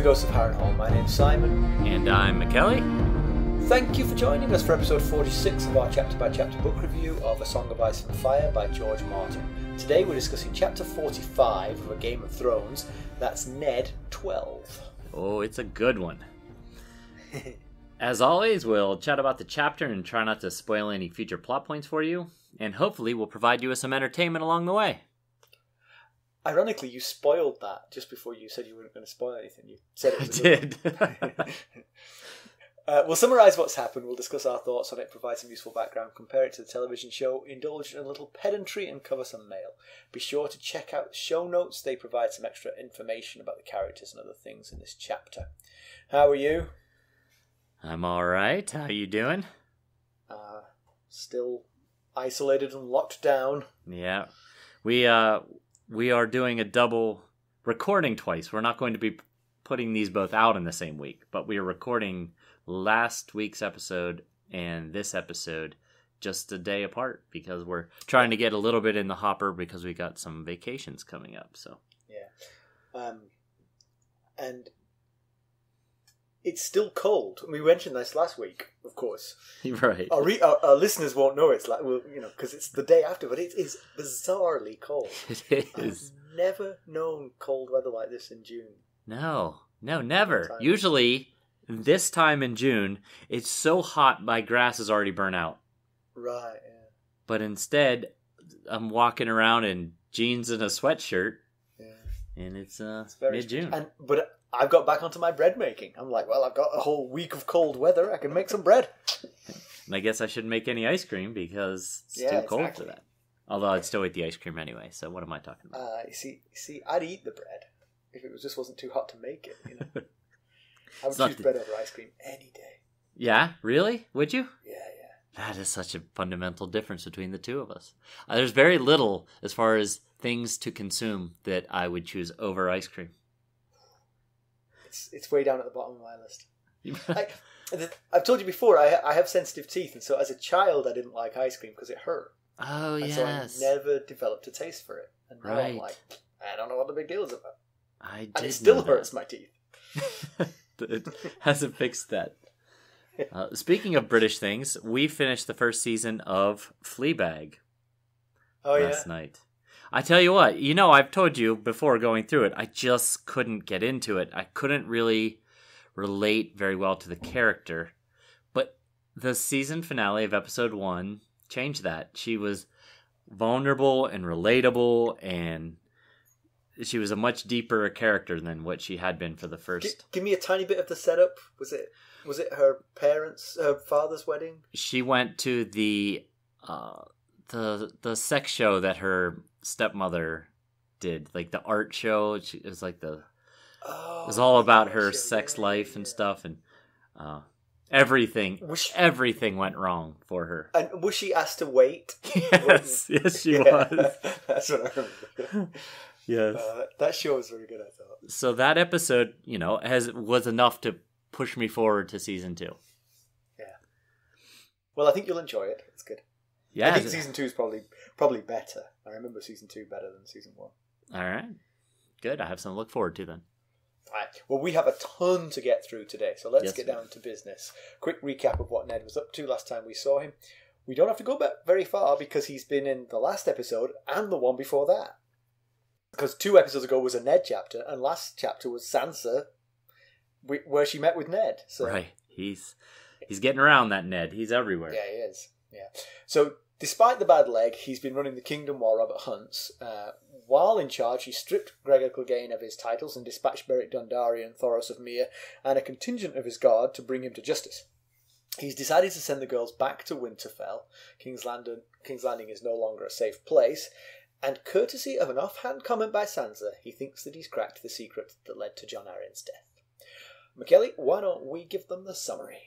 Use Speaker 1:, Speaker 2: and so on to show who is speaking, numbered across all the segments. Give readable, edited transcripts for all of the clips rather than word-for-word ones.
Speaker 1: Ghost of Harrenhal. My name's Simon.
Speaker 2: And I'm McKelly.
Speaker 1: Thank you for joining us for episode 46 of our chapter-by-chapter book review of A Song of Ice and Fire by George Martin. Today we're discussing chapter 45 of A Game of Thrones. That's Ned 12.
Speaker 2: Oh, it's a good one. As always, we'll chat about the chapter and try not to spoil any future plot points for you. And hopefully we'll provide you with some entertainment along the way.
Speaker 1: Ironically, you spoiled that just before you said you weren't going to spoil anything. You said it was We'll summarise what's happened, we'll discuss our thoughts on it, provide some useful background, compare it to the television show, indulge in a little pedantry and cover some mail. Be sure to check out the show notes, they provide some extra information about the characters and other things in this chapter. How are you?
Speaker 2: I'm alright, how you doing?
Speaker 1: Still isolated and locked down.
Speaker 2: Yeah, we are doing a double recording twice. We're not going to be putting these both out in the same week, but we are recording last week's episode and this episode just a day apart because we're trying to get a little bit in the hopper because we got some vacations coming up. So
Speaker 1: yeah, and it's still cold. We mentioned this last week, of course.
Speaker 2: Right.
Speaker 1: Our listeners won't know it's like, well, because it's the day after, but it is bizarrely cold.
Speaker 2: It is.
Speaker 1: I've never known cold weather like this in June.
Speaker 2: No, never. Usually, this time in June, it's so hot my grass is already burnt out.
Speaker 1: Right, yeah.
Speaker 2: But instead, I'm walking around in jeans and a sweatshirt, and it's mid-June.
Speaker 1: But I've got back onto my bread making. I'm like, well, I've got a whole week of cold weather. I can make some bread.
Speaker 2: And I guess I shouldn't make any ice cream because it's too cold for that. Although I'd still eat the ice cream anyway, so what am I talking about?
Speaker 1: You see, I'd eat the bread if it just wasn't too hot to make it. I would choose bread over ice cream any day.
Speaker 2: Yeah? Really? Would you?
Speaker 1: Yeah.
Speaker 2: That is such a fundamental difference between the two of us. There's very little as far as things to consume that I would choose over ice cream.
Speaker 1: It's way down at the bottom of my list. I've told you before, I have sensitive teeth, and so as a child I didn't like ice cream because it hurt.
Speaker 2: Oh,
Speaker 1: and
Speaker 2: yes.
Speaker 1: So I never developed a taste for it. And now I'm like, I don't know what the big deal is about.
Speaker 2: And
Speaker 1: it still hurts my teeth.
Speaker 2: It hasn't fixed that. Speaking of British things, we finished the first season of Fleabag last night. I tell you what, I've told you before going through it, I just couldn't get into it. I couldn't really relate very well to the character. But the season finale of episode 1 changed that. She was vulnerable and relatable, and she was a much deeper character than what she had been for the first.
Speaker 1: Give me a tiny bit of the setup. Was it her father's wedding?
Speaker 2: She went to the sex show that her stepmother did, like the art show. It was like it was all about her sex life and stuff, and everything went wrong for her.
Speaker 1: And was she asked to wait?
Speaker 2: Yes, she was.
Speaker 1: That's what I remember.
Speaker 2: Yes,
Speaker 1: that show was very good, I thought.
Speaker 2: So that episode, was enough to push me forward to season 2.
Speaker 1: Yeah. Well, I think you'll enjoy it. It's good.
Speaker 2: Yeah,
Speaker 1: I think season 2 is probably better. I remember season 2 better than season 1.
Speaker 2: All right, good. I have something to look forward to then.
Speaker 1: All right. Well, we have a ton to get through today, so let's get down to business. Quick recap of what Ned was up to last time we saw him. We don't have to go back very far because he's been in the last episode and the one before that. Because 2 episodes ago was a Ned chapter, and last chapter was Sansa, where she met with Ned. So,
Speaker 2: right. He's getting around, that Ned. He's everywhere.
Speaker 1: Yeah, he is. Yeah. So, despite the bad leg, he's been running the kingdom while Robert hunts. While in charge, he stripped Gregor Clegane of his titles and dispatched Beric Dondarrion and Thoros of Myr and a contingent of his guard to bring him to justice. He's decided to send the girls back to Winterfell. King's Landing is no longer a safe place. And courtesy of an offhand comment by Sansa, he thinks that he's cracked the secret that led to Jon Arryn's death. McKelly, why don't we give them the summary?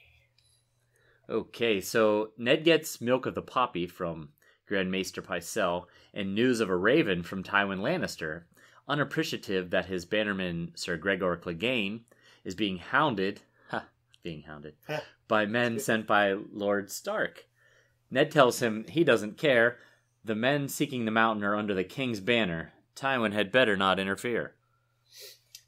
Speaker 2: Okay, so Ned gets milk of the poppy from Grand Maester Pycelle and news of a raven from Tywin Lannister, unappreciative that his bannerman Sir Gregor Clegane is being hounded by men sent by Lord Stark. Ned tells him he doesn't care. The men seeking the mountain are under the king's banner. Tywin had better not interfere.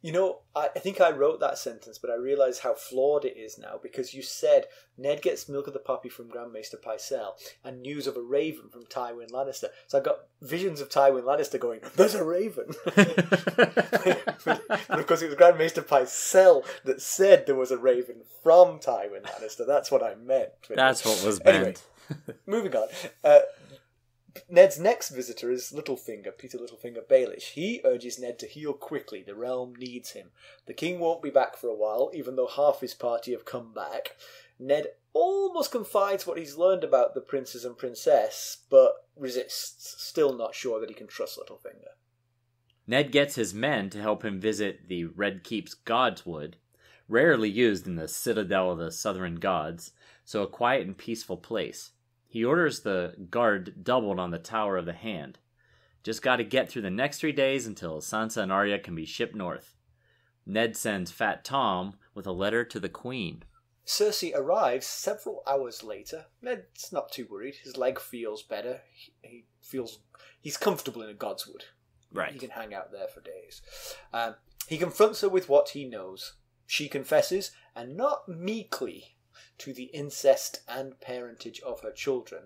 Speaker 1: I think I wrote that sentence, but I realise how flawed it is now, because you said Ned gets milk of the poppy from Grand Maester Pycelle and news of a raven from Tywin Lannister. So I've got visions of Tywin Lannister going, there's a raven. But of course it was Grand Maester Pycelle that said there was a raven from Tywin Lannister. That's what I meant.
Speaker 2: That's what was meant.
Speaker 1: Anyway, moving on. Ned's next visitor is LittleFinger, Petyr LittleFinger Baelish. He urges Ned to heal quickly. The realm needs him. The king won't be back for a while, even though half his party have come back. Ned almost confides what he's learned about the princes and princess, but resists, still not sure that he can trust LittleFinger.
Speaker 2: Ned gets his men to help him visit the Red Keep's Godswood, rarely used in the citadel of the southern gods, so a quiet and peaceful place. He orders the guard doubled on the Tower of the Hand. Just got to get through the next 3 days until Sansa and Arya can be shipped north. Ned sends Fat Tom with a letter to the Queen.
Speaker 1: Cersei arrives several hours later. Ned's not too worried. His leg feels better. He's comfortable in a Godswood.
Speaker 2: Right.
Speaker 1: He can hang out there for days. He confronts her with what he knows. She confesses, and not meekly, to the incest and parentage of her children.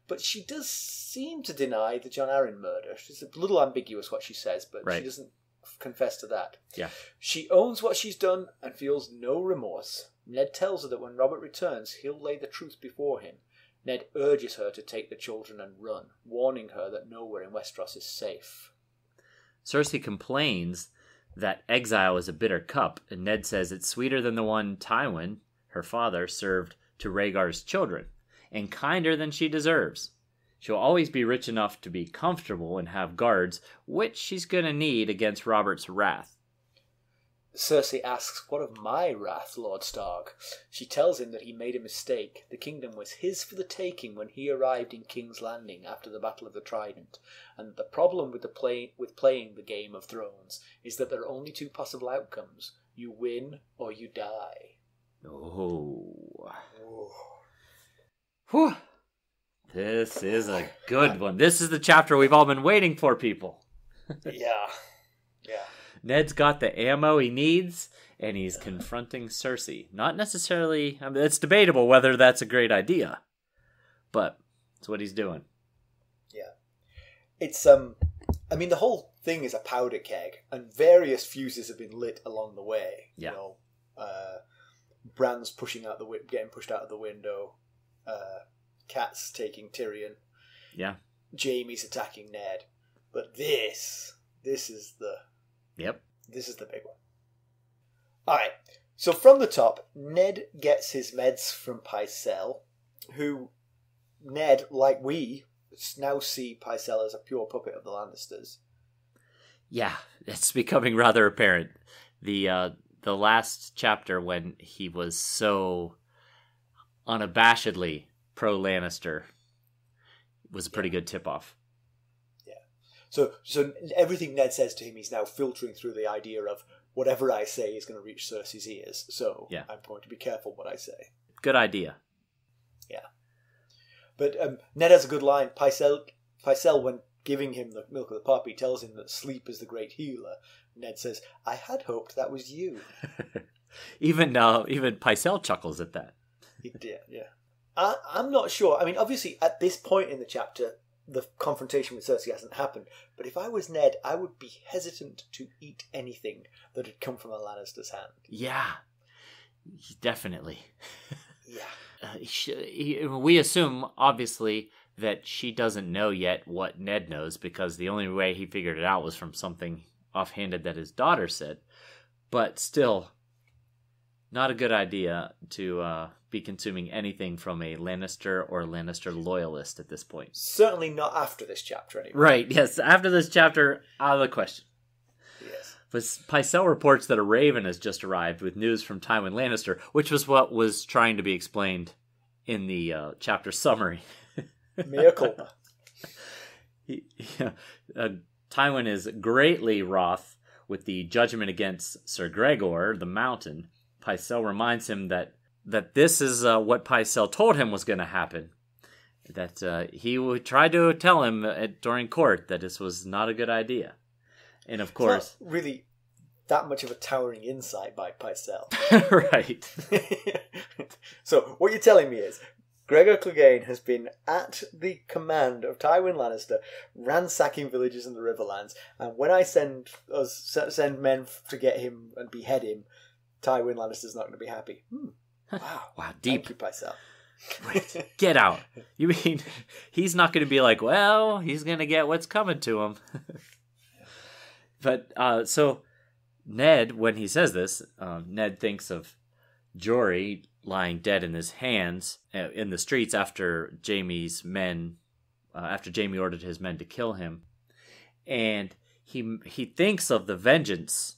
Speaker 1: But she does seem to deny the Jon Arryn murder. It's a little ambiguous what she says, but
Speaker 2: right.
Speaker 1: She doesn't confess to that.
Speaker 2: Yeah.
Speaker 1: She owns what she's done and feels no remorse. Ned tells her that when Robert returns, he'll lay the truth before him. Ned urges her to take the children and run, warning her that nowhere in Westeros is safe.
Speaker 2: Cersei complains that exile is a bitter cup, and Ned says it's sweeter than the one Tywin, her father, served to Rhaegar's children, and kinder than she deserves. She'll always be rich enough to be comfortable and have guards, which she's going to need against Robert's wrath.
Speaker 1: Cersei asks, "What of my wrath, Lord Stark?" She tells him that he made a mistake. The kingdom was his for the taking when he arrived in King's Landing after the Battle of the Trident, and that the problem with playing the Game of Thrones is that there are only two possible outcomes. You win or you die.
Speaker 2: Oh. Whew. This is a good one. This is the chapter we've all been waiting for, people.
Speaker 1: Yeah.
Speaker 2: Ned's got the ammo he needs, and he's confronting Cersei. Not necessarily... it's debatable whether that's a great idea, but it's what he's doing.
Speaker 1: Yeah. It's, the whole thing is a powder keg, and various fuses have been lit along the way.
Speaker 2: Yeah.
Speaker 1: Bran's getting pushed out of the window. Kat's taking Tyrion.
Speaker 2: Yeah.
Speaker 1: Jaime's attacking Ned. But this is the...
Speaker 2: Yep.
Speaker 1: This is the big one. Alright, so from the top, Ned gets his meds from Pycelle, who Ned, like we, now see Pycelle as a pure puppet of the Lannisters.
Speaker 2: Yeah, it's becoming rather apparent. The last chapter, when he was so unabashedly pro-Lannister, was a pretty good tip-off.
Speaker 1: So everything Ned says to him, he's now filtering through the idea of whatever I say is going to reach Cersei's ears. So yeah. I'm going to be careful what I say.
Speaker 2: Good idea.
Speaker 1: Yeah. But Ned has a good line. Pycelle, when giving him the milk of the poppy, tells him that sleep is the great healer. Ned says, "I had hoped that was you."
Speaker 2: Even Pycelle chuckles at that.
Speaker 1: He did, yeah. I'm not sure. I mean, obviously, at this point in the chapter, the confrontation with Cersei hasn't happened. But if I was Ned, I would be hesitant to eat anything that had come from a Lannister's hand.
Speaker 2: Yeah, definitely.
Speaker 1: Yeah.
Speaker 2: We assume, obviously, that she doesn't know yet what Ned knows, because the only way he figured it out was from something offhanded that his daughter said. But still, not a good idea to be consuming anything from a Lannister or Lannister loyalist at this point.
Speaker 1: Certainly not after this chapter, anyway.
Speaker 2: Right, yes. After this chapter, out of the question.
Speaker 1: Yes.
Speaker 2: But Pycelle reports that a raven has just arrived with news from Tywin Lannister, which was what was trying to be explained in the chapter summary.
Speaker 1: Mea culpa.
Speaker 2: Tywin is greatly wroth with the judgment against Sir Gregor, the Mountain. Pycelle reminds him that this is what Pycelle told him was going to happen. That he would try to tell him during court that this was not a good idea. And of course...
Speaker 1: It's not really that much of a towering insight by Pycelle.
Speaker 2: Right.
Speaker 1: So what you're telling me is Gregor Clegane has been at the command of Tywin Lannister, ransacking villages in the Riverlands, and when I send men to get him and behead him, Tywin Lannister's not going to be happy. Wow,
Speaker 2: deep.
Speaker 1: Thank you, Pycelle.
Speaker 2: Right. Get out. You mean he's not going to be like, well, he's going to get what's coming to him. But so Ned, when he says this, Ned thinks of Jory lying dead in his hands in the streets after Jaime ordered his men to kill him. And he thinks of the vengeance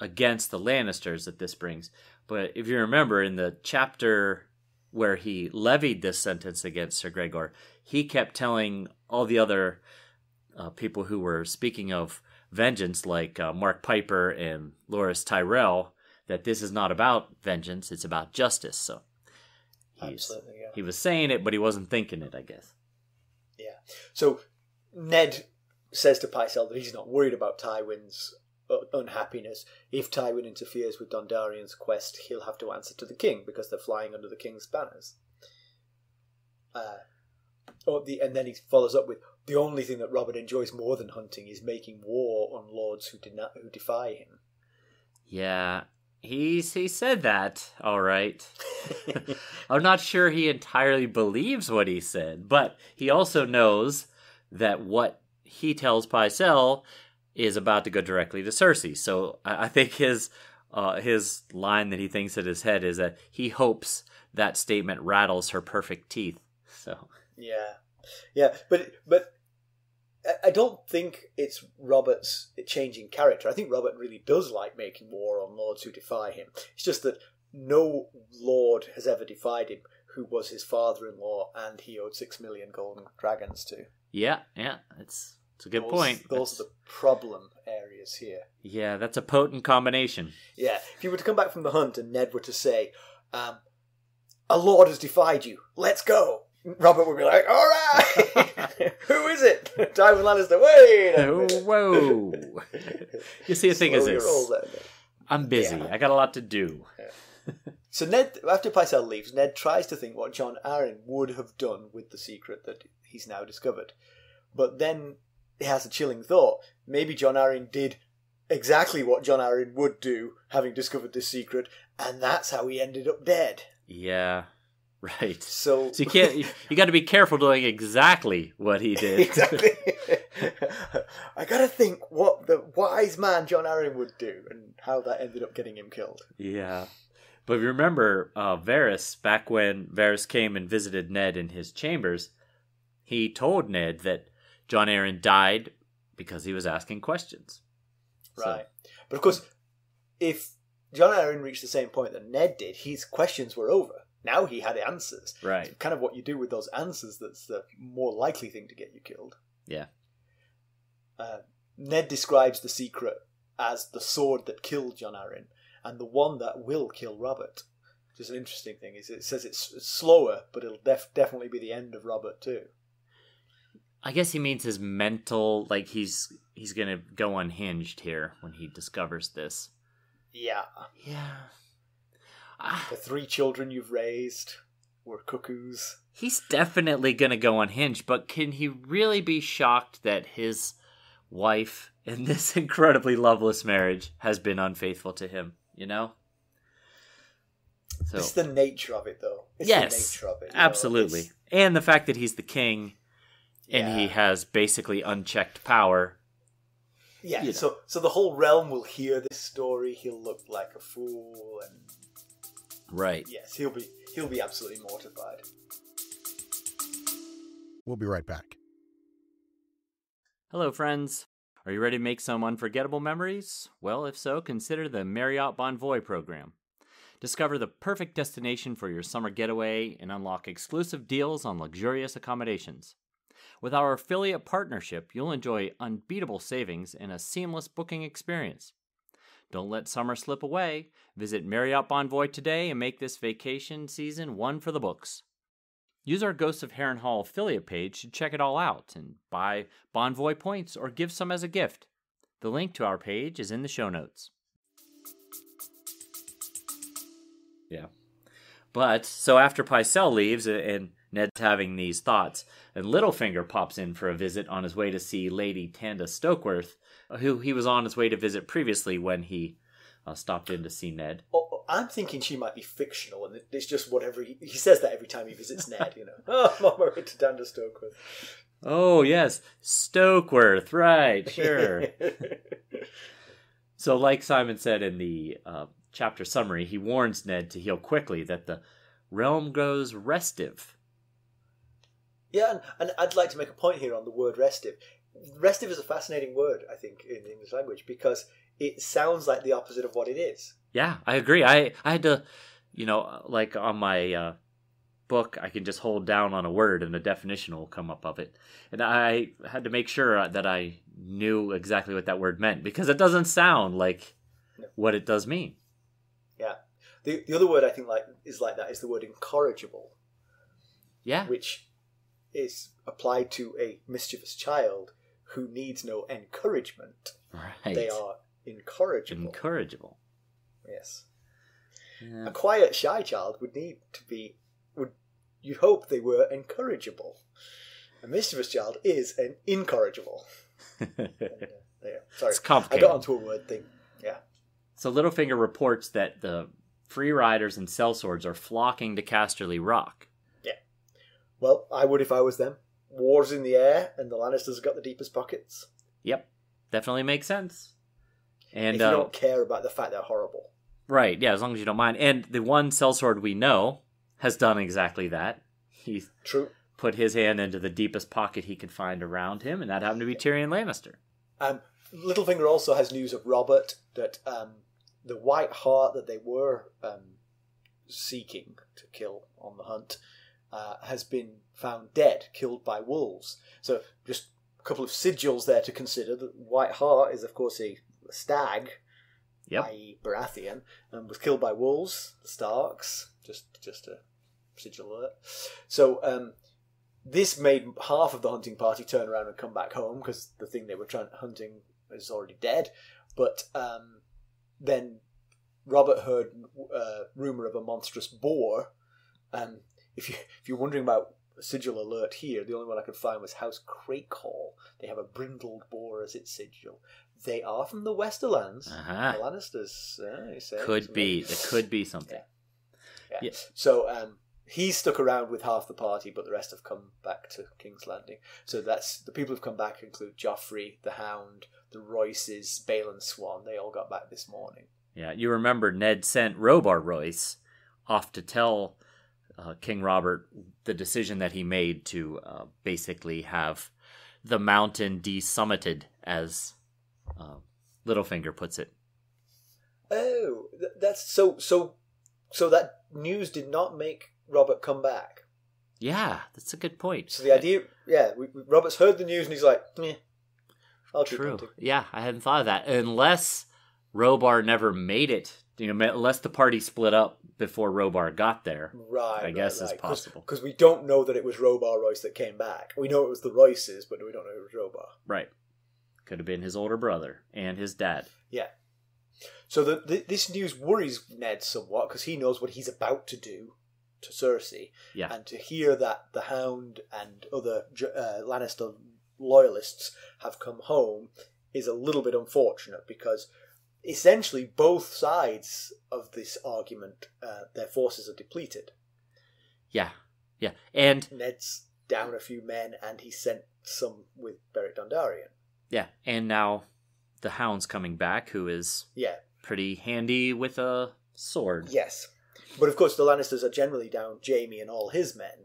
Speaker 2: against the Lannisters that this brings. But if you remember, in the chapter where he levied this sentence against Sir Gregor, he kept telling all the other people who were speaking of vengeance, like Mark Piper and Loras Tyrell, that this is not about vengeance, it's about justice. So he was saying it, but he wasn't thinking it, I guess.
Speaker 1: Yeah. So Ned says to Pycelle that he's not worried about Tywin's unhappiness. If Tywin interferes with Dondarrion's quest, he'll have to answer to the king because they're flying under the king's banners. And then he follows up with, the only thing that Robert enjoys more than hunting is making war on lords who defy him.
Speaker 2: Yeah, he said that, all right. I'm not sure he entirely believes what he said, but he also knows that what he tells Pycelle is about to go directly to Cersei. So I think his line that he thinks in his head is that he hopes that statement rattles her perfect teeth. So
Speaker 1: yeah, but I don't think it's Robert's changing character. I think Robert really does like making war on lords who defy him. It's just that no lord has ever defied him who was his father-in-law and he owed 6 million golden dragons to.
Speaker 2: Yeah, it's a good point.
Speaker 1: Those are the problem areas here.
Speaker 2: Yeah, that's a potent combination.
Speaker 1: Yeah, if you were to come back from the hunt and Ned were to say, a lord has defied you, let's go, Robert would be like, all right, who is it? Tywin Lannister, wait a minute.
Speaker 2: Whoa. You see, the thing is this. I'm busy. Yeah. I got a lot to do.
Speaker 1: Yeah. So Ned, after Pycelle leaves, Ned tries to think what Jon Arryn would have done with the secret that he's now discovered. But then he has a chilling thought. Maybe Jon Arryn did exactly what Jon Arryn would do, having discovered this secret, and that's how he ended up dead.
Speaker 2: Yeah. Right.
Speaker 1: So
Speaker 2: you got to be careful doing exactly what he did.
Speaker 1: Exactly. I got to think what the wise man Jon Arryn would do and how that ended up getting him killed.
Speaker 2: Yeah. But if you remember Varys, back when Varys came and visited Ned in his chambers, he told Ned that Jon Arryn died because he was asking questions.
Speaker 1: Right. So. But of course, if Jon Arryn reached the same point that Ned did, his questions were over. Now he had answers.
Speaker 2: Right.
Speaker 1: It's kind of what you do with those answers that's the more likely thing to get you killed.
Speaker 2: Yeah.
Speaker 1: Ned describes the secret as the sword that killed Jon Arryn and the one that will kill Robert. Which is an interesting thing. It says it's slower, but it'll definitely be the end of Robert too.
Speaker 2: I guess he means his mental, like he's going to go unhinged here when he discovers this.
Speaker 1: Yeah.
Speaker 2: Yeah.
Speaker 1: The 3 children you've raised were cuckoos.
Speaker 2: He's definitely going to go unhinged, but can he really be shocked that his wife in this incredibly loveless marriage has been unfaithful to him, you know? So,
Speaker 1: it's the nature of it, though. It's
Speaker 2: yes,
Speaker 1: the nature of it.
Speaker 2: Absolutely. And the fact that he's the king and he has basically unchecked power.
Speaker 1: Yeah, you know. So the whole realm will hear this story. He'll look like a fool and...
Speaker 2: Right.
Speaker 1: Yes, he'll be absolutely mortified.
Speaker 3: We'll be right back.
Speaker 2: Hello, friends. Are you ready to make some unforgettable memories? Well, if so, consider the Marriott Bonvoy program. Discover the perfect destination for your summer getaway and unlock exclusive deals on luxurious accommodations. With our affiliate partnership, you'll enjoy unbeatable savings and a seamless booking experience. Don't let summer slip away. Visit Marriott Bonvoy today and make this vacation season one for the books. Use our Ghosts of Harrenhal affiliate page to check it all out and buy Bonvoy points or give some as a gift. The link to our page is in the show notes. Yeah. But, so after Pycelle leaves and Ned's having these thoughts, and LittleFinger pops in for a visit on his way to see Lady Tanda Stokeworth, who he was on his way to visit previously when he stopped in to see Ned.
Speaker 1: Oh, I'm thinking she might be fictional, and it's just whatever he says that every time he visits Ned, you know. Oh, I'm on my way to Tanda Stokeworth.
Speaker 2: Oh, yes. Stokeworth, right, sure. So, like Simon said in the chapter summary, he warns Ned to heal quickly, that the realm grows restive.
Speaker 1: Yeah, and I'd like to make a point here on the word restive. Restive is a fascinating word, I think, in the English language, because it sounds like the opposite of what it is.
Speaker 2: Yeah, I agree. I had to, like on my book, I can just hold down on a word and a definition will come up of it. And I had to make sure that I knew exactly what that word meant, because it doesn't sound like what it does mean.
Speaker 1: Yeah. The other word I think is the word incorrigible.
Speaker 2: Yeah.
Speaker 1: Which is applied to a mischievous child who needs no encouragement.
Speaker 2: Right.
Speaker 1: They are incorrigible.
Speaker 2: Incorrigible.
Speaker 1: Yes.
Speaker 2: Yeah.
Speaker 1: A quiet, shy child you'd hope they were encourageable. A mischievous child is an incorrigible. Sorry,
Speaker 2: it's complicated.
Speaker 1: I got onto a word thing. Yeah.
Speaker 2: So LittleFinger reports that the free riders and sellswords are flocking to Casterly Rock.
Speaker 1: Yeah. Well, I would if I was them. War's in the air, and the Lannisters have got the deepest pockets.
Speaker 2: Yep. Definitely makes sense. And
Speaker 1: if you don't care about the fact they're horrible.
Speaker 2: Right, yeah, as long as you don't mind. And the one sellsword we know has done exactly that. He's put his hand into the deepest pocket he could find around him, and that happened to be Tyrion Lannister.
Speaker 1: LittleFinger also has news of Robert that the White Hart that they were seeking to kill on the hunt has been found dead, killed by wolves. So just a couple of sigils there to consider. The White Hart is, of course, a stag, i.e. Baratheon, and was killed by wolves, the Starks. Just a sigil alert. So this made half of the hunting party turn around and come back home, because the thing they were hunting is already dead. But then Robert heard rumour of a monstrous boar. If you're wondering about a sigil alert here, the only one I could find was House Crakehall. They have a brindled boar as its sigil. They are from the Westerlands.
Speaker 2: Uh-huh.
Speaker 1: The Lannisters.
Speaker 2: Could be. It could be something.
Speaker 1: Yeah. So he's stuck around with half the party, but the rest have come back to King's Landing. So that's the people who've come back include Joffrey, the Hound, the Royces, Balon Swan. They all got back this morning.
Speaker 2: Yeah, you remember Ned sent Robar Royce off to tell King Robert the decision that he made to basically have the mountain desummited, as LittleFinger puts it.
Speaker 1: Oh, that's so that news did not make Robert come back.
Speaker 2: Yeah, that's a good point.
Speaker 1: So the idea, Robert's heard the news and he's like, I'll keep
Speaker 2: True.
Speaker 1: hunting.
Speaker 2: Yeah, I hadn't thought of that. Unless Robar never made it, unless the party split up before Robar got there.
Speaker 1: Right.
Speaker 2: I guess is possible.
Speaker 1: Because we don't know that it was Robar Royce that came back. We know it was the Royces, but we don't know it was Robar.
Speaker 2: Right. Could have been his older brother and his dad.
Speaker 1: Yeah. So this news worries Ned somewhat, because he knows what he's about to do to Cersei.
Speaker 2: Yeah.
Speaker 1: And to hear that the Hound and other Lannister loyalists have come home is a little bit unfortunate, because essentially both sides of this argument, their forces are depleted.
Speaker 2: Yeah. And
Speaker 1: Ned's down a few men, and he sent some with Beric Dondarrion.
Speaker 2: Yeah, and now the Hound's coming back, who is pretty handy with a sword.
Speaker 1: Yes. But of course the Lannisters are generally down Jaime and all his men.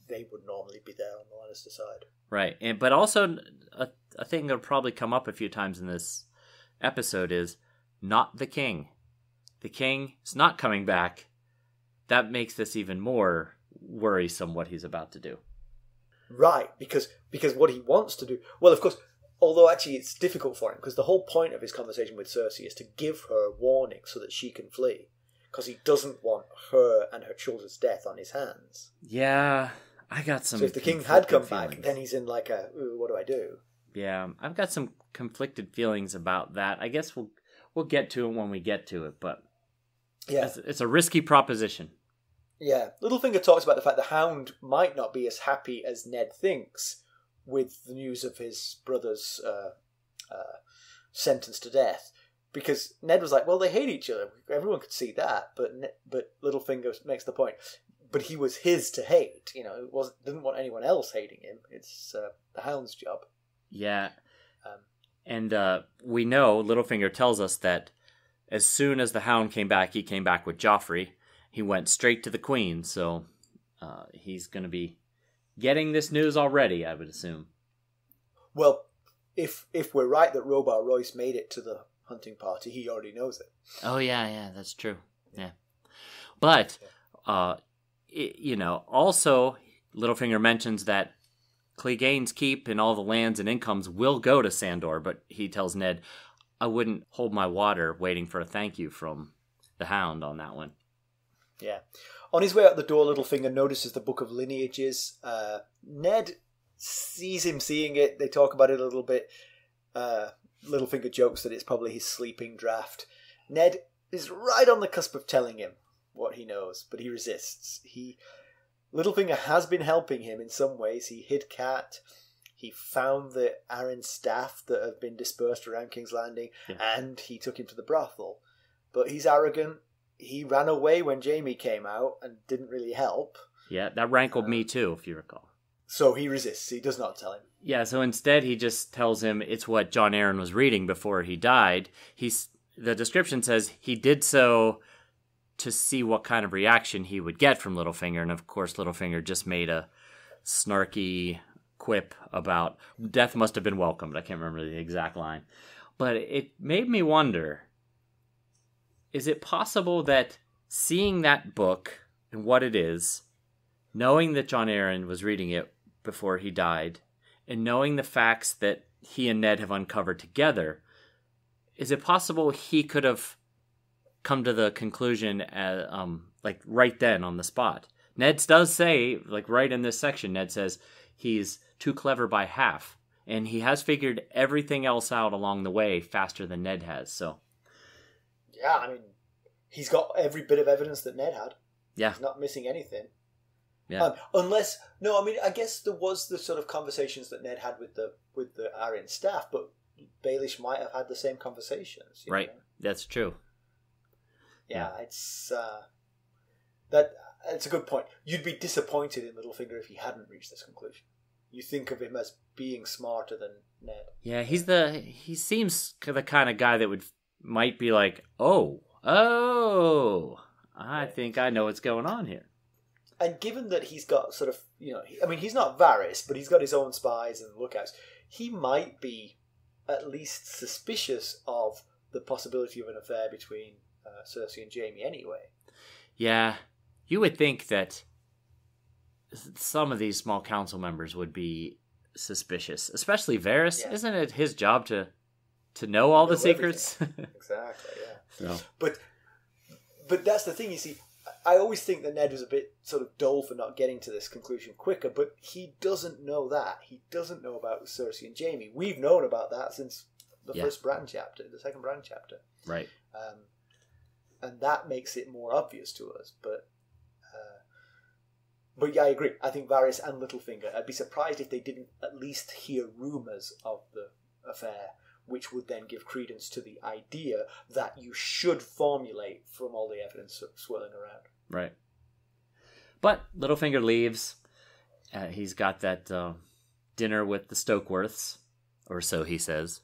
Speaker 1: They would normally be there on the Lannister side.
Speaker 2: Right, but also a thing that'll probably come up a few times in this episode is not the king. The king is not coming back. That makes this even more worrisome, what he's about to do.
Speaker 1: Right, because what he wants to do... Well, of course, although actually it's difficult for him, because the whole point of his conversation with Cersei is to give her warning so that she can flee. Because he doesn't want her and her children's death on his hands.
Speaker 2: Yeah, I got some...
Speaker 1: So if the king had come back, then he's in like a, what do I do?
Speaker 2: Yeah, I've got some conflicted feelings about that. I guess we'll get to it when we get to it, but...
Speaker 1: Yeah.
Speaker 2: It's a risky proposition.
Speaker 1: Yeah. Littlefinger talks about the fact the Hound might not be as happy as Ned thinks with the news of his brother's sentence to death. Because Ned was like, well, they hate each other. Everyone could see that. But Littlefinger makes the point. But he was his to hate. You know, didn't want anyone else hating him. It's the Hound's job.
Speaker 2: Yeah. And we know, Littlefinger tells us that as soon as the Hound came back, he came back with Joffrey. He went straight to the Queen, so he's going to be getting this news already, I would assume.
Speaker 1: Well, if we're right that Robar Royce made it to the hunting party, he already knows it.
Speaker 2: Oh, yeah, that's true. Yeah. But, also, Littlefinger mentions that Clegane's keep and all the lands and incomes will go to Sandor, but he tells Ned, I wouldn't hold my water waiting for a thank you from the Hound on that one.
Speaker 1: Yeah. On his way out the door, Littlefinger notices the Book of Lineages. Ned sees him seeing it. They talk about it a little bit. Littlefinger jokes that it's probably his sleeping draft. Ned is right on the cusp of telling him what he knows, but he resists. Littlefinger has been helping him in some ways. He hid Cat. He found the Arryn staff that have been dispersed around King's Landing, and he took him to the brothel. But he's arrogant. He ran away when Jaime came out and didn't really help. Yeah,
Speaker 2: that rankled me too, if you recall.
Speaker 1: So he resists. He does not tell him.
Speaker 2: Yeah, so instead he just tells him it's what Jon Arryn was reading before he died. The description says he did so to see what kind of reaction he would get from Littlefinger, and of course Littlefinger just made a snarky quip about death must have been welcomed. I can't remember the exact line. But it made me wonder, is it possible that seeing that book and what it is, knowing that Jon Arryn was reading it before he died, and knowing the facts that he and Ned have uncovered together, is it possible he could have come to the conclusion like right then on the spot? Ned does say, like right in this section, Ned says he's too clever by half, and he has figured everything else out along the way faster than Ned has. So,
Speaker 1: yeah, I mean, he's got every bit of evidence that Ned had.
Speaker 2: Yeah,
Speaker 1: he's not missing anything.
Speaker 2: Yeah,
Speaker 1: I guess there was the sort of conversations that Ned had with the Arryn staff, but Baelish might have had the same conversations.
Speaker 2: Right, know? That's true.
Speaker 1: Yeah, it's a good point. You'd be disappointed in Littlefinger if he hadn't reached this conclusion. You think of him as being smarter than Ned.
Speaker 2: Yeah, he seems the kind of guy that might be like, I think I know what's going on here.
Speaker 1: And given that he's got sort of, he's not Varys, but he's got his own spies and lookouts, he might be at least suspicious of the possibility of an affair between Cersei and Jaime anyway.
Speaker 2: Yeah, you would think that some of these small council members would be suspicious, especially Varys. Yeah. Isn't it his job to know all the secrets?
Speaker 1: Exactly, yeah. So. But that's the thing, you see, I always think that Ned was a bit sort of dull for not getting to this conclusion quicker, but he doesn't know that. He doesn't know about Cersei and Jaime. We've known about that since the first Bran chapter, the second Bran chapter.
Speaker 2: Right.
Speaker 1: And that makes it more obvious to us, But yeah, I agree. I think Varys and Littlefinger, I'd be surprised if they didn't at least hear rumours of the affair, which would then give credence to the idea that you should formulate from all the evidence swirling around.
Speaker 2: Right. But Littlefinger leaves. He's got that dinner with the Stokeworths, or so he says.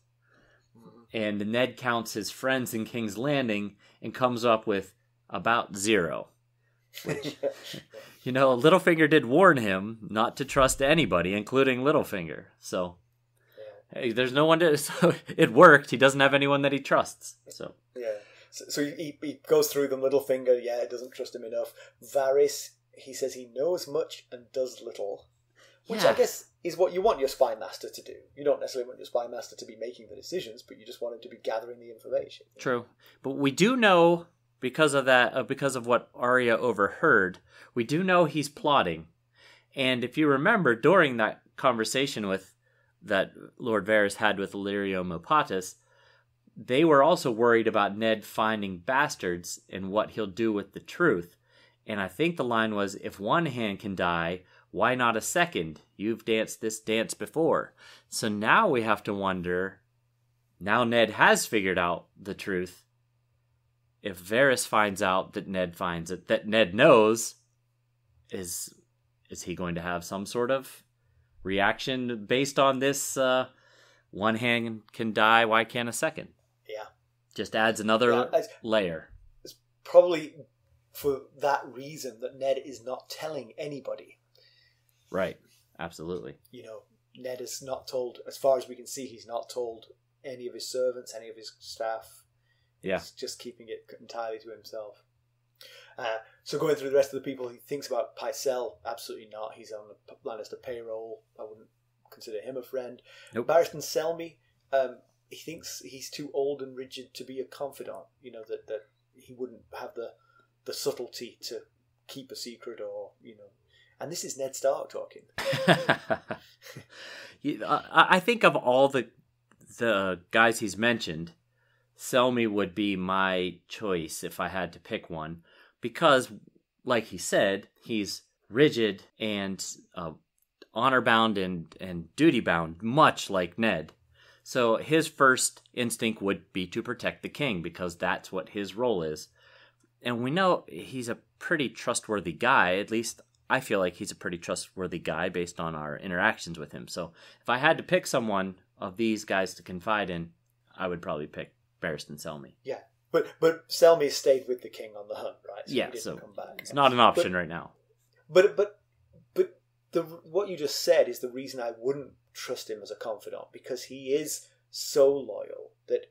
Speaker 2: Mm-hmm. And Ned counts his friends in King's Landing and comes up with about 0. Which, Littlefinger did warn him not to trust anybody, including Littlefinger. So, hey, there's no one to... So it worked. He doesn't have anyone that he trusts. So
Speaker 1: yeah. So he goes through them. Littlefinger, doesn't trust him enough. Varys, he says he knows much and does little. Which I guess is what you want your spy master to do. You don't necessarily want your spy master to be making the decisions, but you just want him to be gathering the information.
Speaker 2: True. But we do know... Because of that, because of what Arya overheard, we do know he's plotting. And if you remember, during that conversation that Lord Varys had with Illyrio Mopatis, they were also worried about Ned finding bastards and what he'll do with the truth. And I think the line was, if one hand can die, why not a second? You've danced this dance before. So now we have to wonder, now Ned has figured out the truth. If Varys finds out that Ned finds it, that Ned knows, is he going to have some sort of reaction based on this, one hand can die, why can't a second?
Speaker 1: Yeah.
Speaker 2: Just adds another layer.
Speaker 1: It's probably for that reason that Ned is not telling anybody.
Speaker 2: Right. Absolutely.
Speaker 1: Ned is not told, as far as we can see, he's not told any of his servants, any of his staff.
Speaker 2: Yeah.
Speaker 1: He's just keeping it entirely to himself. So going through the rest of the people, he thinks about Pycelle. Absolutely not. He's on the Lannister payroll. I wouldn't consider him a friend.
Speaker 2: Nope.
Speaker 1: Barristan Selmy, he thinks he's too old and rigid to be a confidant. That he wouldn't have the subtlety to keep a secret, or and this is Ned Stark talking.
Speaker 2: I think of all the guys he's mentioned, Selmy would be my choice if I had to pick one, because, like he said, he's rigid and honor-bound and duty-bound, much like Ned. So his first instinct would be to protect the king, because that's what his role is. And we know he's a pretty trustworthy guy. At least I feel like he's a pretty trustworthy guy based on our interactions with him. So if I had to pick someone of these guys to confide in, I would probably pick Barristan Selmy.
Speaker 1: Yeah, but Selmy stayed with the king on the hunt, right? So
Speaker 2: yeah,
Speaker 1: he didn't
Speaker 2: so
Speaker 1: come back.
Speaker 2: It's not an option right now.
Speaker 1: But what you just said is the reason I wouldn't trust him as a confidant, because he is so loyal that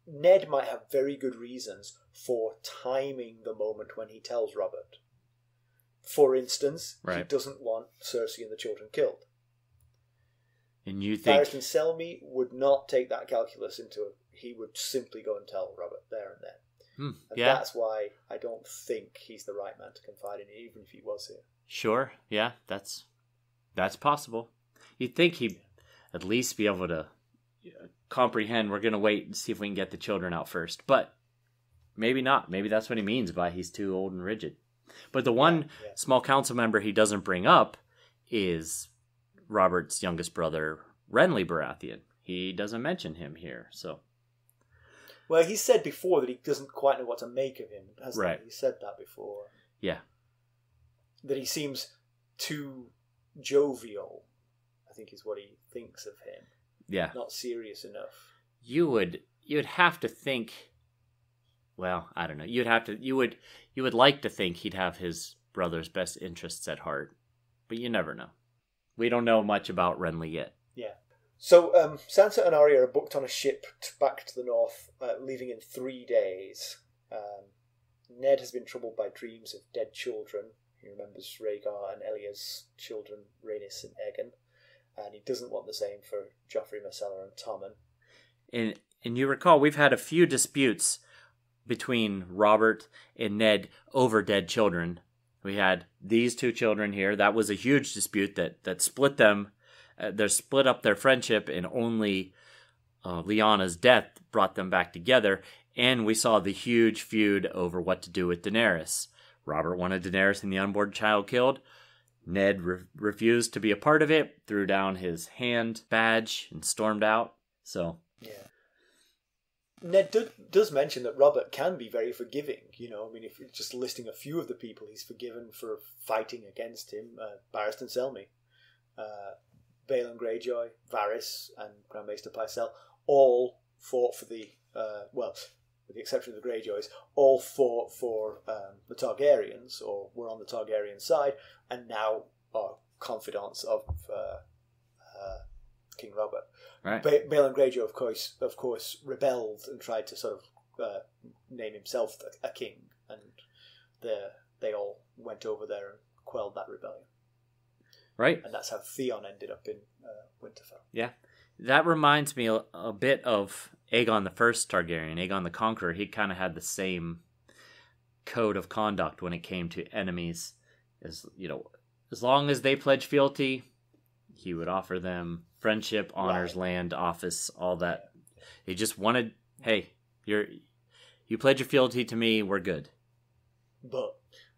Speaker 1: Ned might have very good reasons for timing the moment when he tells Robert. For instance, He doesn't want Cersei and the children killed.
Speaker 2: And you think
Speaker 1: Barristan Selmy would not take that calculus into it. He would simply go and tell Robert there and then. And that's why I don't think he's the right man to confide in, even if he was here.
Speaker 2: Sure, yeah, that's possible. You'd think he'd at least be able to comprehend, we're going to wait and see if we can get the children out first. But maybe not. Maybe that's what he means by he's too old and rigid. But the one small council member he doesn't bring up is Robert's youngest brother, Renly Baratheon. He doesn't mention him here, so...
Speaker 1: Well, he said before that he doesn't quite know what to make of him, hasn't
Speaker 2: right.
Speaker 1: He said that before.
Speaker 2: Yeah.
Speaker 1: That he seems too jovial, I think is what he thinks of him.
Speaker 2: Yeah.
Speaker 1: Not serious enough.
Speaker 2: You'd have to think... Well, I don't know. You would like to think he'd have his brother's best interests at heart, but you never know. We don't know much about Renly yet.
Speaker 1: Yeah. So Sansa and Arya are booked on a ship back to the north, leaving in 3 days. Ned has been troubled by dreams of dead children. He remembers Rhaegar and Elia's children, Rhaenys and Aegon, and he doesn't want the same for Joffrey, Myrcella, and Tommen.
Speaker 2: And you recall, we've had a few disputes between Robert and Ned over dead children. We had these two children here. That was a huge dispute that split them. They split up their friendship, and only Lyanna's death brought them back together. And we saw the huge feud over what to do with Daenerys. Robert wanted Daenerys and the unborn child killed. Ned refused to be a part of it, threw down his hand badge, and stormed out. So...
Speaker 1: yeah. Ned does mention that Robert can be very forgiving. If you're just listing a few of the people he's forgiven for fighting against him, Barristan Selmy, Balon Greyjoy, Varys, and Grand Maester Pycelle, all fought for the, with the exception of the Greyjoys, all fought for the Targaryens, or were on the Targaryen side, and now are confidants of King Robert.
Speaker 2: Right.
Speaker 1: Balon Greyjoy, of course, rebelled and tried to sort of name himself a king, and they all went over there and quelled that rebellion.
Speaker 2: Right.
Speaker 1: And that's how Theon ended up in Winterfell.
Speaker 2: Yeah. That reminds me a bit of Aegon the First Targaryen, Aegon the Conqueror. He kind of had the same code of conduct when it came to enemies. As long as they pledged fealty, he would offer them friendship, honors, land, office, all that. He just wanted, hey, you pledge your fealty to me, we're good.
Speaker 1: But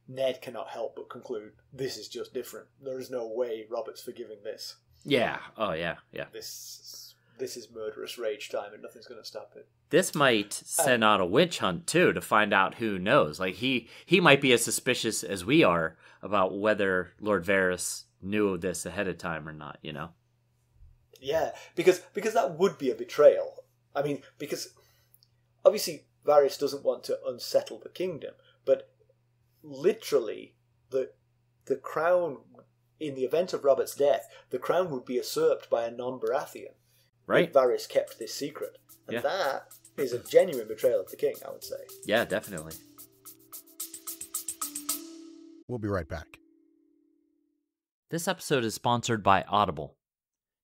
Speaker 1: Ned cannot help but conclude, this is just different. There is no way Robert's forgiving this.
Speaker 2: Yeah. Oh, yeah.
Speaker 1: This is murderous rage time, and nothing's going to stop it.
Speaker 2: This might send out a witch hunt, too, to find out who knows. Like, he might be as suspicious as we are about whether Lord Varys knew of this ahead of time or not, you know?
Speaker 1: Yeah, because that would be a betrayal. I mean, because obviously Varys doesn't want to unsettle the kingdom, but literally the crown, in the event of Robert's death, the crown would be usurped by a non-Baratheon.
Speaker 2: Right.
Speaker 1: If Varys kept this secret. And that is a genuine betrayal of the king, I would say.
Speaker 2: Yeah, definitely.
Speaker 3: We'll be right back.
Speaker 2: This episode is sponsored by Audible.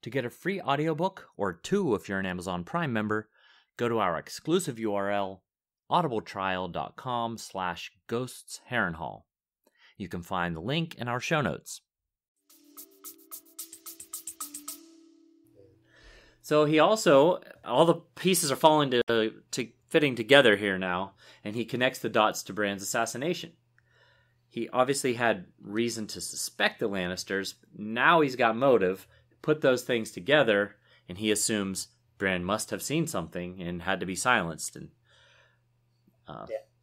Speaker 2: To get a free audiobook, or 2 if you're an Amazon Prime member, go to our exclusive URL, audibletrial.com/ghostsharrenhal. You can find the link in our show notes. So he also, all the pieces are falling to fitting together here now, and he connects the dots to Bran's assassination. He obviously had reason to suspect the Lannisters. Now he's got motive. Put those things together, and he assumes Bran must have seen something and had to be silenced. And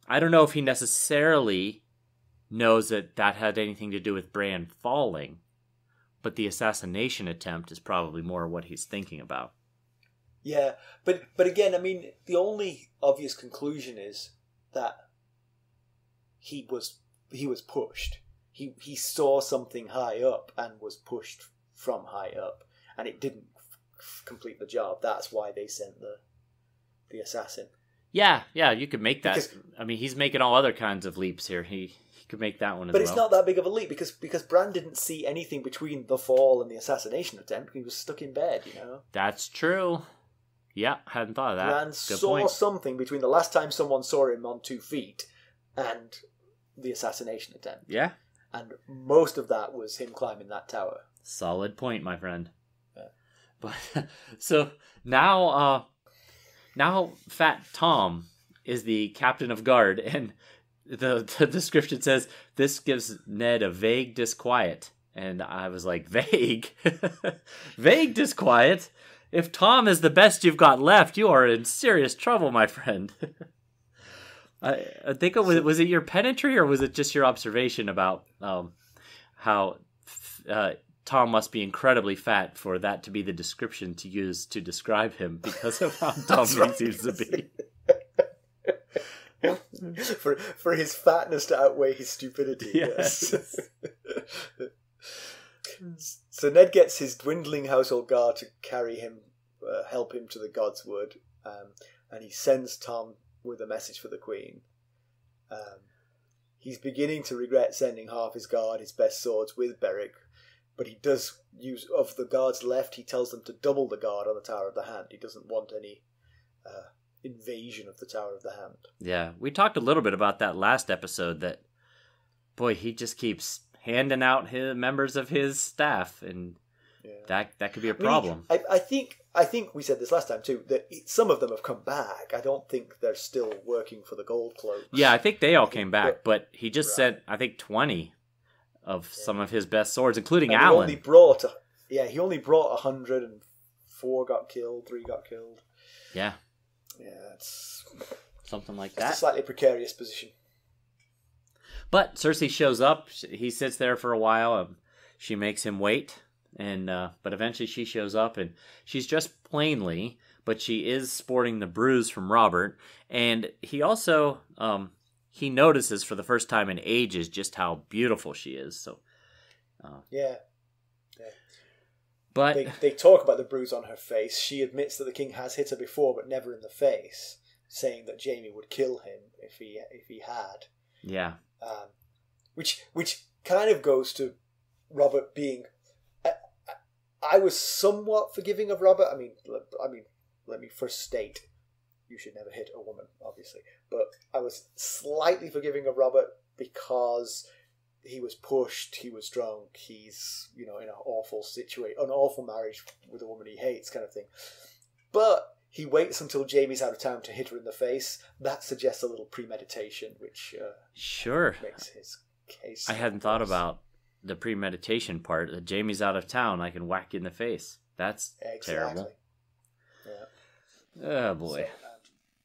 Speaker 2: I don't know if he necessarily knows that had anything to do with Bran falling, but the assassination attempt is probably more what he's thinking about.
Speaker 1: Yeah, but again, I mean, the only obvious conclusion is that he was pushed. He saw something high up and was pushed from high up, and it didn't complete the job. That's why they sent the assassin. Yeah,
Speaker 2: you could make that. Because, I mean, he's making all other kinds of leaps here. He could make that one as well.
Speaker 1: But it's not that big of a leap because Bran didn't see anything between the fall and the assassination attempt. He was stuck in bed, you know.
Speaker 2: That's true. Yeah, hadn't thought of that.
Speaker 1: Bran saw something between the last time someone saw him on 2 feet and the assassination attempt.
Speaker 2: Yeah.
Speaker 1: And most of that was him climbing that tower.
Speaker 2: Solid point, my friend.
Speaker 1: Yeah.
Speaker 2: But so now Fat Tom is the captain of guard, and the description says this gives Ned a vague disquiet. And I was like, vague? Vague disquiet? If Tom is the best you've got left, you are in serious trouble, my friend. I think was it your pedantry, or was it just your observation about how Tom must be incredibly fat for that to be the description to use to describe him because of how dumb he seems to be?
Speaker 1: for his fatness to outweigh his stupidity. Yes. So Ned gets his dwindling household guard to carry him, help him to the Godswood, and he sends Tom with a message for the Queen. He's beginning to regret sending half his guard, his best swords, with Beric, but he does use, of the guards left, he tells them to double the guard on the Tower of the Hand. He doesn't want any invasion of the Tower of the Hand.
Speaker 2: Yeah, we talked a little bit about that last episode, that, boy, he just keeps handing out his members of his staff, and that could be a problem.
Speaker 1: I think we said this last time too, that some of them have come back. I don't think they're still working for the Gold Cloaks.
Speaker 2: Yeah, I think they all came back, but he just sent, I think, 20 of some of his best swords, including Alan.
Speaker 1: He only brought 100, and 4 got killed, 3 got killed.
Speaker 2: Yeah.
Speaker 1: Yeah, it's
Speaker 2: something like that.
Speaker 1: It's a slightly precarious position.
Speaker 2: But Cersei shows up. He sits there for a while. She makes him wait, and but eventually she shows up, and she's dressed plainly, but she is sporting the bruise from Robert. And he also he notices for the first time in ages just how beautiful she is. So
Speaker 1: yeah.
Speaker 2: But
Speaker 1: they talk about the bruise on her face. She admits that the king has hit her before, but never in the face, saying that Jaime would kill him if he had.
Speaker 2: Yeah.
Speaker 1: Which kind of goes to Robert being. I was somewhat forgiving of Robert. I mean, let me first state, you should never hit a woman, obviously. But I was slightly forgiving of Robert because he was pushed, he was drunk, he's in an awful situation, an awful marriage with a woman he hates, kind of thing. But he waits until Jaime's out of town to hit her in the face. That suggests a little premeditation, which
Speaker 2: sure
Speaker 1: makes his case.
Speaker 2: I hadn't thought about the premeditation part. That Jaime's out of town, I can whack you in the face. That's terrible. Yeah. Oh boy.
Speaker 1: So,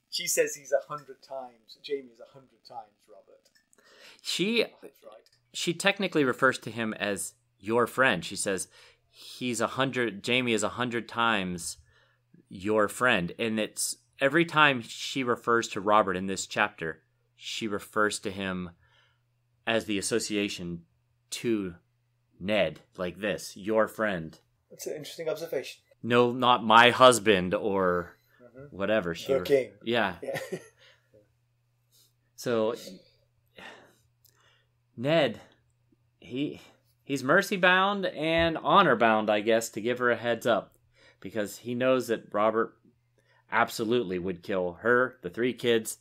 Speaker 1: she says he's 100 times. Jaime is 100 times Robert.
Speaker 2: She technically refers to him as your friend. She says Jaime is 100 times your friend, and it's every time she refers to Robert in this chapter, she refers to him as the association to Ned, like this, your friend.
Speaker 1: That's an interesting observation.
Speaker 2: No, not my husband or whatever.
Speaker 1: The king.
Speaker 2: Yeah. So Ned, he's mercy bound and honor bound, I guess, to give her a heads up, because he knows that Robert absolutely would kill her, the 3 kids,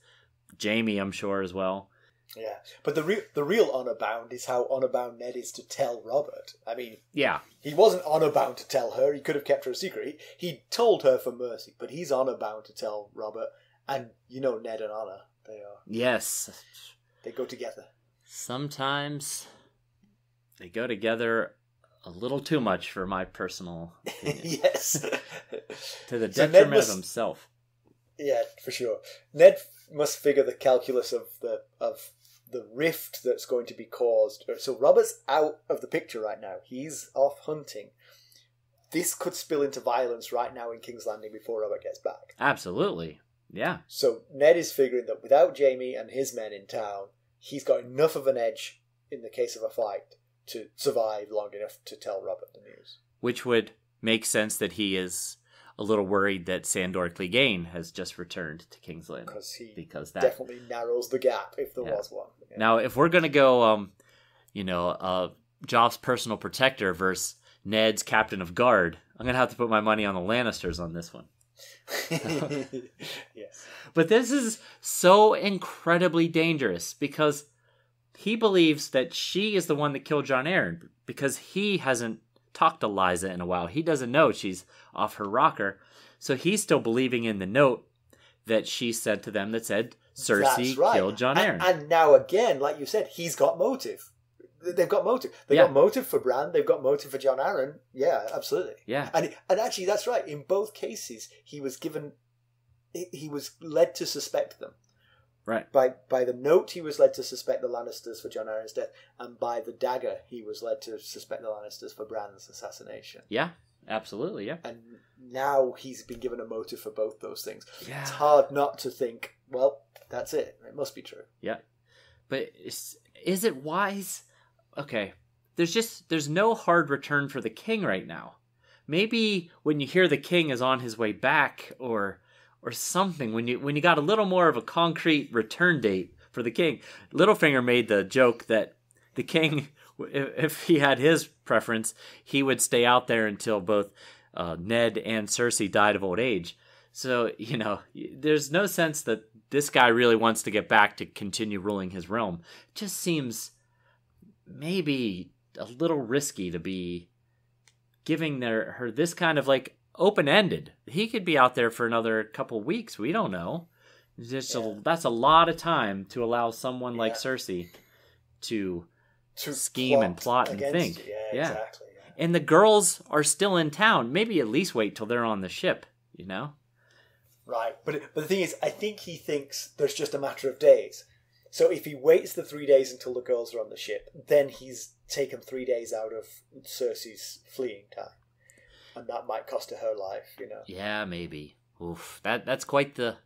Speaker 2: Jaime, I'm sure, as well.
Speaker 1: Yeah, but the real honor bound is how honor bound Ned is to tell Robert. I mean,
Speaker 2: yeah,
Speaker 1: he wasn't honor bound to tell her. He could have kept her a secret. He told her for mercy, but he's honor bound to tell Robert. And you know, Ned and honor, they are.
Speaker 2: Yes,
Speaker 1: they go together.
Speaker 2: Sometimes they go together a little too much, for my personal opinion.
Speaker 1: Yes,
Speaker 2: to the detriment of himself.
Speaker 1: Yeah, for sure. Ned must figure the calculus of the rift that's going to be caused. So Robert's out of the picture right now. He's off hunting. This could spill into violence right now in King's Landing before Robert gets back.
Speaker 2: Absolutely. Yeah.
Speaker 1: So Ned is figuring that without Jaime and his men in town, he's got enough of an edge in the case of a fight to survive long enough to tell Robert the news.
Speaker 2: Which would make sense that he is a little worried that Sandor Clegane has just returned to King's Landing.
Speaker 1: Because that definitely narrows the gap if there was one. Yeah.
Speaker 2: Now, if we're going to go, Joff's personal protector versus Ned's captain of guard, I'm going to have to put my money on the Lannisters on this one.
Speaker 1: Yes.
Speaker 2: But this is so incredibly dangerous because he believes that she is the one that killed Jon Arryn because he hasn't talked to Lysa in a while. He doesn't know she's off her rocker. So he's still believing in the note that she said to them that said Cersei killed Jon Arryn.
Speaker 1: And now again, like you said, he's got motive. They've got motive. They've got motive for Bran. They've got motive for Jon Arryn. Yeah, absolutely.
Speaker 2: Yeah.
Speaker 1: And actually, that's right. In both cases, he was led to suspect them.
Speaker 2: Right.
Speaker 1: By the note, he was led to suspect the Lannisters for Jon Arryn's death, and by the dagger, he was led to suspect the Lannisters for Bran's assassination.
Speaker 2: Yeah, absolutely, yeah.
Speaker 1: And now he's been given a motive for both those things.
Speaker 2: Yeah.
Speaker 1: It's hard not to think, well, that's it. It must be true.
Speaker 2: Yeah. But is it wise? Okay. There's no hard return for the king right now. Maybe when you hear the king is on his way back or something, when you got a little more of a concrete return date for the king. LittleFinger made the joke that the king, if he had his preference, he would stay out there until both Ned and Cersei died of old age. So, there's no sense that this guy really wants to get back to continue ruling his realm. It just seems maybe a little risky to be giving her this kind of open-ended. He could be out there for another couple weeks. We don't know. That's a lot of time to allow someone like Cersei to scheme and plot and think.
Speaker 1: Yeah, exactly. Yeah.
Speaker 2: And the girls are still in town. Maybe at least wait till they're on the ship,
Speaker 1: Right. But the thing is, I think he thinks there's just a matter of days. So if he waits the 3 days until the girls are on the ship, then he's taken 3 days out of Cersei's fleeing time. And that might cost her life,
Speaker 2: Yeah, maybe. Oof, that's quite the.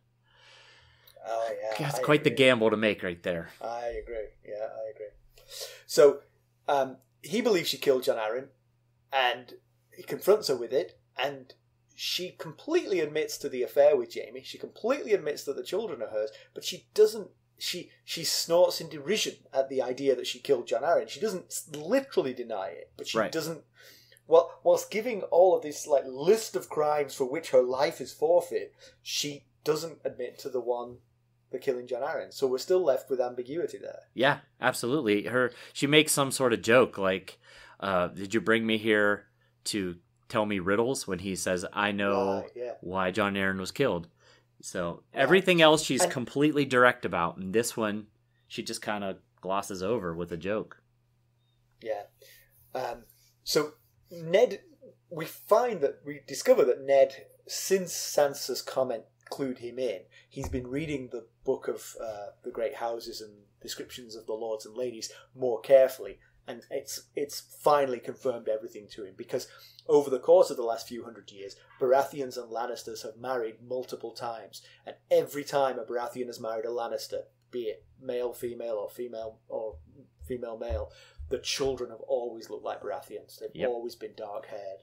Speaker 1: Oh yeah,
Speaker 2: that's quite the gamble to make right there.
Speaker 1: I agree. Yeah, I agree. So he believes she killed Jon Arryn, and he confronts her with it, and she completely admits to the affair with Jaime. She completely admits that the children are hers, but she doesn't. She snorts in derision at the idea that she killed Jon Arryn. She doesn't literally deny it, but she doesn't. Well, whilst giving all of this list of crimes for which her life is forfeit, she doesn't admit to the killing Jon Arryn. So we're still left with ambiguity there.
Speaker 2: Yeah, absolutely. She makes some sort of joke like, "Did you bring me here to tell me riddles when he says, I know why Jon Arryn was killed. So everything else she's completely direct about. And this one, she just kind of glosses over with a joke.
Speaker 1: Yeah. So Ned, we discover that Ned, since Sansa's comment clued him in, he's been reading the book of the great houses and descriptions of the lords and ladies more carefully. And it's finally confirmed everything to him, because over the course of the last few hundred years, Baratheons and Lannisters have married multiple times. And every time a Baratheon has married a Lannister, be it male, female, or female, male, the children have always looked like Baratheons. They've always been dark-haired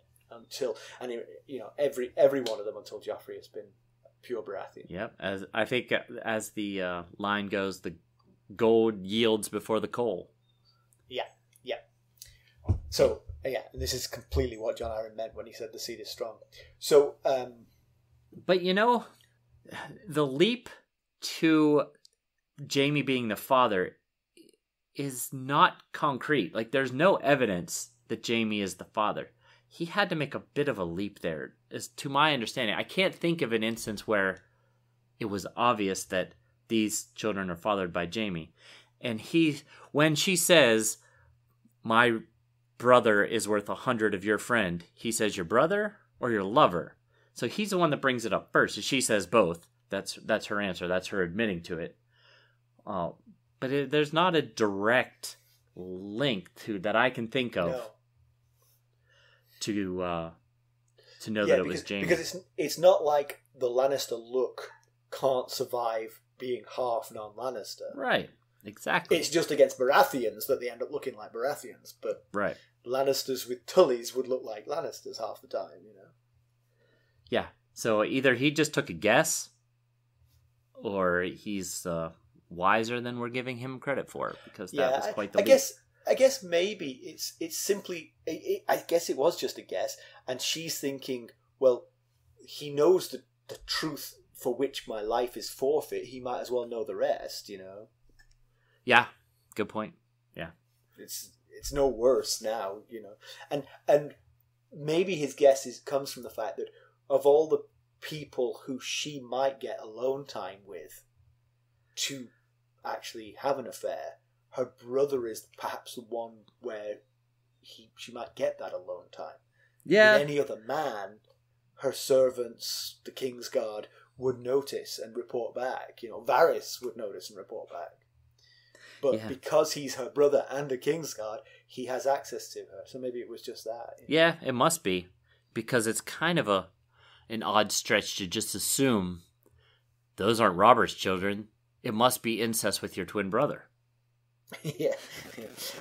Speaker 1: every one of them until Joffrey has been pure Baratheon.
Speaker 2: Yep. As the line goes, the gold yields before the coal.
Speaker 1: Yeah. So, and this is completely what Jon Arryn meant when he said the seed is strong. So,
Speaker 2: but the leap to Jaime being the father is not concrete. Like, there's no evidence that Jaime is the father. He had to make a bit of a leap there, as to my understanding. I can't think of an instance where it was obvious that these children are fathered by Jaime. And when she says, my brother is worth 100 of your friend, he says, your brother or your lover? So he's the one that brings it up first. And she says both. That's her answer. That's her admitting to it. But there's not a direct link that I can think of to know that it was Jaime.
Speaker 1: Because it's not like the Lannister look can't survive being half non-Lannister.
Speaker 2: Right. Exactly.
Speaker 1: It's just against Baratheons that they end up looking like Baratheons. But Lannisters with Tullys would look like Lannisters half the time,
Speaker 2: Yeah. So either he just took a guess, or he's wiser than we're giving him credit for, because that was quite the leap.
Speaker 1: I guess maybe it's simply... I guess it was just a guess, and she's thinking, well, he knows the truth for which my life is forfeit. He might as well know the rest,
Speaker 2: Yeah, good point. Yeah.
Speaker 1: It's no worse now, And maybe his guess comes from the fact that of all the people who she might get alone time with to actually have an affair, her brother is perhaps the one where she might get that alone time.
Speaker 2: Yeah.
Speaker 1: With any other man, her servants, the King's Guard, would notice and report back. Varys would notice and report back. But because he's her brother and a Kingsguard, he has access to her. So maybe it was just that.
Speaker 2: Yeah, it must be. Because it's kind of an odd stretch to just assume those aren't Robert's children. It must be incest with your twin brother.
Speaker 1: Yeah.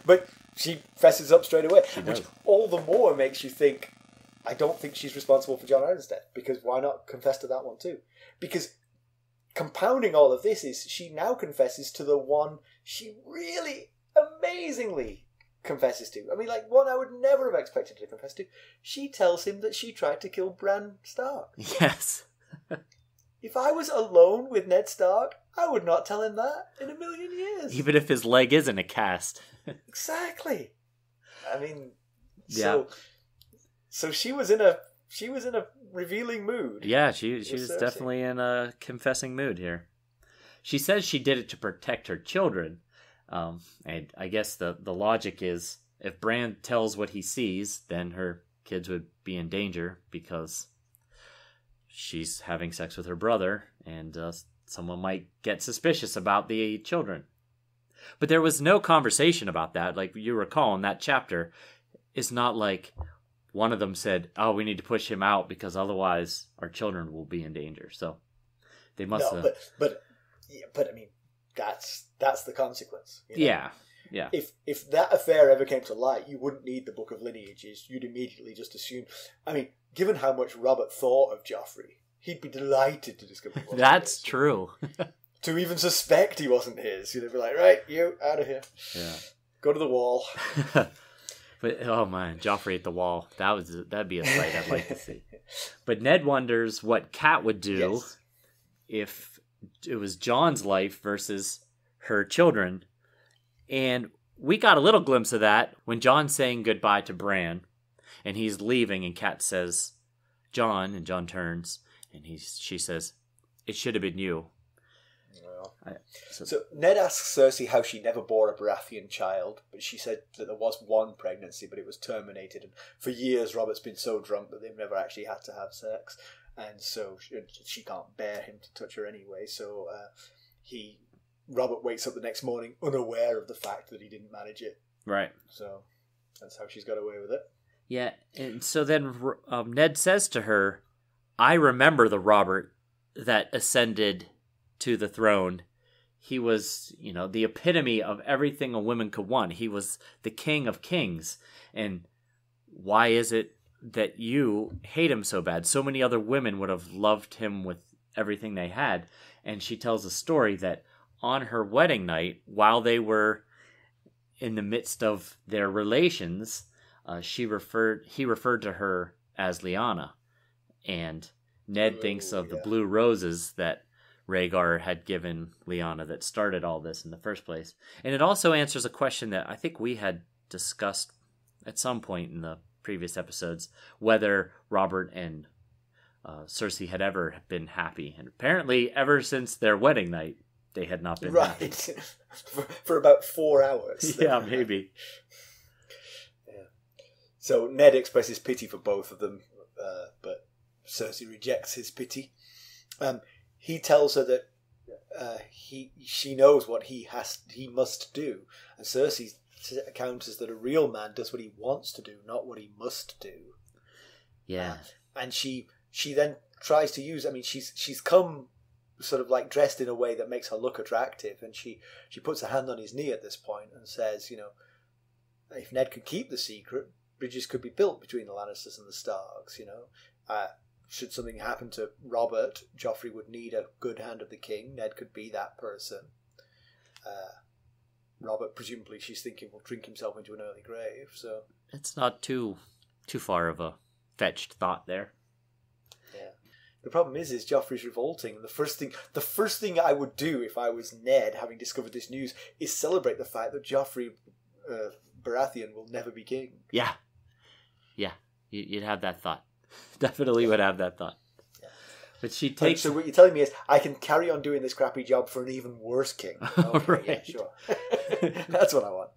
Speaker 1: But she fesses up straight away. Which all the more makes you think, I don't think she's responsible for Jon Arryn's death. Because why not confess to that one too? Because compounding all of this is she now confesses to the one she really amazingly confesses to. I mean, like, one I would never have expected to confess to. She tells him that she tried to kill Bran Stark.
Speaker 2: Yes.
Speaker 1: If I was alone with Ned Stark, I would not tell him that in a million years.
Speaker 2: Even if his leg isn't a cast.
Speaker 1: Exactly. I mean, so she was in a revealing mood.
Speaker 2: Yeah, she was definitely in a confessing mood here. She says she did it to protect her children. And I guess the logic is, if Bran tells what he sees, then her kids would be in danger because she's having sex with her brother, and someone might get suspicious about the children. But there was no conversation about that. Like you recall in that chapter, it's not like one of them said, "Oh, we need to push him out because otherwise our children will be in danger." So they must.
Speaker 1: No, but I mean, that's the consequence.
Speaker 2: Yeah.
Speaker 1: If that affair ever came to light, you wouldn't need the Book of Lineages. You'd immediately just assume. I mean, given how much Robert thought of Joffrey, he'd be delighted to discover.
Speaker 2: That's true.
Speaker 1: To even suspect he wasn't his, you'd be like, right, you out of here.
Speaker 2: Yeah.
Speaker 1: Go to the wall.
Speaker 2: But oh man, Joffrey at the wall. That'd be a sight I'd like to see. But Ned wonders what Kat would do if it was Jon's life versus her children. And we got a little glimpse of that when Jon's saying goodbye to Bran. And he's leaving, and Kat says, Jon, and Jon turns, and she says, it should have been you.
Speaker 1: Well. So Ned asks Cersei how she never bore a Baratheon child, but she said that there was one pregnancy, but it was terminated. And for years, Robert's been so drunk that they've never actually had to have sex. And so she can't bear him to touch her anyway. So Robert wakes up the next morning unaware of the fact that he didn't manage it.
Speaker 2: Right.
Speaker 1: So that's how she's got away with it. Yeah,
Speaker 2: and so then Ned says to her, I remember the Robert that ascended to the throne. He was, the epitome of everything a woman could want. He was the king of kings. And why is it that you hate him so bad? So many other women would have loved him with everything they had. And she tells a story that on her wedding night, while they were in the midst of their relations, he referred to her as Lyanna. And Ned thinks of the blue roses that Rhaegar had given Lyanna that started all this in the first place. And it also answers a question that I think we had discussed at some point in the previous episodes, whether Robert and Cersei had ever been happy. And apparently, ever since their wedding night, they had not been happy.
Speaker 1: for about 4 hours.
Speaker 2: Yeah, maybe.
Speaker 1: Yeah. So Ned expresses pity for both of them, but Cersei rejects his pity. He tells her that she knows what he must do, and Cersei counters that a real man does what he wants to do, not what he must do.
Speaker 2: Yeah,
Speaker 1: and she then tries to use. I mean, she's come sort of like dressed in a way that makes her look attractive, and she puts her hand on his knee at this point and says, if Ned could keep the secret, bridges could be built between the Lannisters and the Starks. Should something happen to Robert, Joffrey would need a good hand of the king. Ned could be that person. Robert, presumably, she's thinking, will drink himself into an early grave. So
Speaker 2: it's not too far of a fetched thought there.
Speaker 1: Yeah. The problem is Joffrey's revolting, and the first thing I would do if I was Ned, having discovered this news, is celebrate the fact that Joffrey Baratheon will never be king.
Speaker 2: Yeah, you'd have that thought. Definitely would have that thought. Yeah. But she takes.
Speaker 1: So what you're telling me is I can carry on doing this crappy job for an even worse king. Okay,
Speaker 2: right.
Speaker 1: Yeah, sure. That's what I want.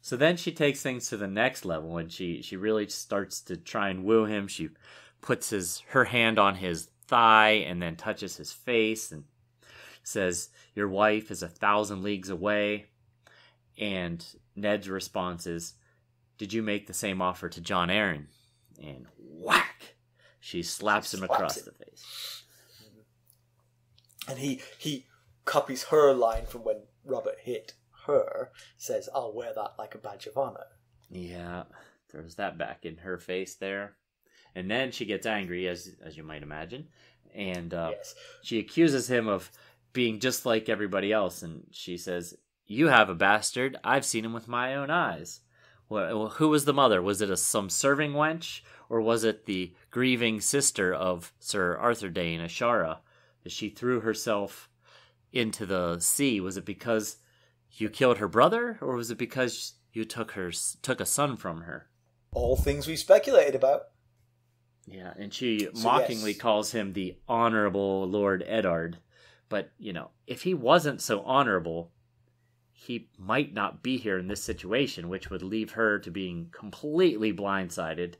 Speaker 2: So then she takes things to the next level, and she really starts to try and woo him. She puts her hand on his thigh and then touches his face and says, "Your wife is 1,000 leagues away." And Ned's response is, "Did you make the same offer to Jon Arryn?" And whack! She slaps him across the face.
Speaker 1: And he copies her line from when Robert hit her, says, "I'll wear that like a badge of honor."
Speaker 2: Yeah, throws that back in her face there. And then she gets angry, as you might imagine. And
Speaker 1: yes.
Speaker 2: She accuses him of being just like everybody else. And she says, "You have a bastard. I've seen him with my own eyes." Well, who was the mother? Was it some serving wench? Or was it the grieving sister of Sir Arthur Dayne, Ashara? That she threw herself into the sea? Was it because you killed her brother? Or was it because you took a son from her?
Speaker 1: All things we've speculated about.
Speaker 2: Yeah, and she mockingly calls him the honorable Lord Eddard. But, if he wasn't so honorable, he might not be here in this situation, which would leave her to being completely blindsided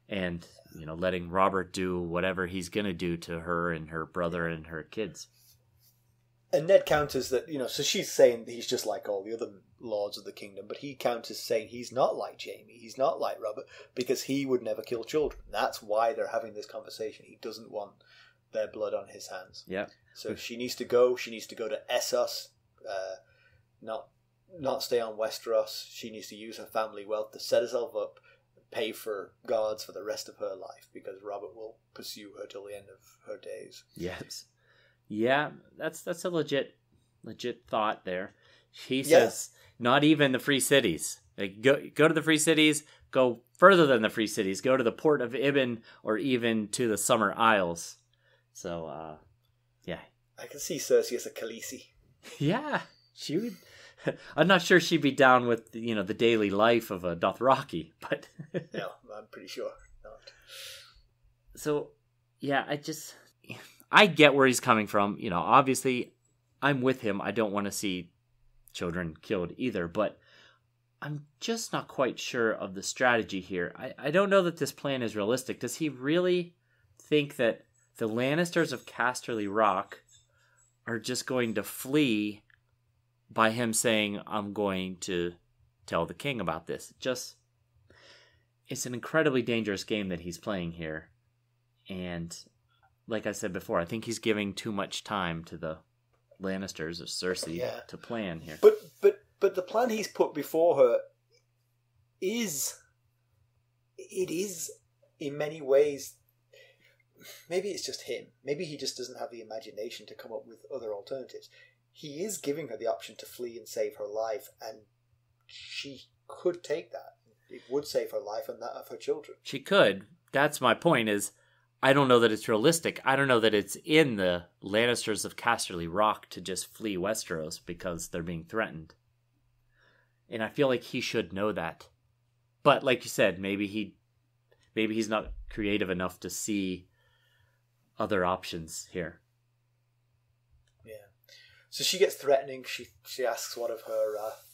Speaker 2: and, letting Robert do whatever he's going to do to her and her brother and her kids.
Speaker 1: And Ned counters that, so she's saying he's just like all the other lords of the kingdom, but he counters saying he's not like Jaime, he's not like Robert, because he would never kill children. That's why they're having this conversation. He doesn't want their blood on his hands.
Speaker 2: Yeah.
Speaker 1: So she needs to go to Essos, not stay on Westeros. She needs to use her family wealth to set herself up, pay for guards for the rest of her life, because Robert will pursue her till the end of her days.
Speaker 2: Yes. Yeah, that's a legit thought there. He says, not even the free cities. Like, go to the free cities, go further than the free cities, go to the port of Ibn, or even to the Summer Isles. So, yeah.
Speaker 1: I can see Cersei as a Khaleesi.
Speaker 2: Yeah, she would. I'm not sure she'd be down with, the daily life of a Dothraki, but...
Speaker 1: No, I'm pretty sure not.
Speaker 2: So, yeah, I get where he's coming from. Obviously, I'm with him. I don't want to see children killed either, but I'm just not quite sure of the strategy here. I don't know that this plan is realistic. Does he really think that the Lannisters of Casterly Rock are just going to flee by him saying, I'm going to tell the king about this? It's an incredibly dangerous game that he's playing here. And like I said before, I think he's giving too much time to the Lannisters of Cersei to plan here.
Speaker 1: But the plan he's put before her is in many ways, maybe it's just him. Maybe he just doesn't have the imagination to come up with other alternatives. He is giving her the option to flee and save her life, and she could take that. It would save her life and that of her children.
Speaker 2: She could. That's my point is, I don't know that it's realistic. I don't know that it's in the Lannisters of Casterly Rock to just flee Westeros because they're being threatened. And I feel like he should know that. But like you said, maybe he's not creative enough to see other options here.
Speaker 1: Yeah. So she gets threatening. She asks what of her wrath.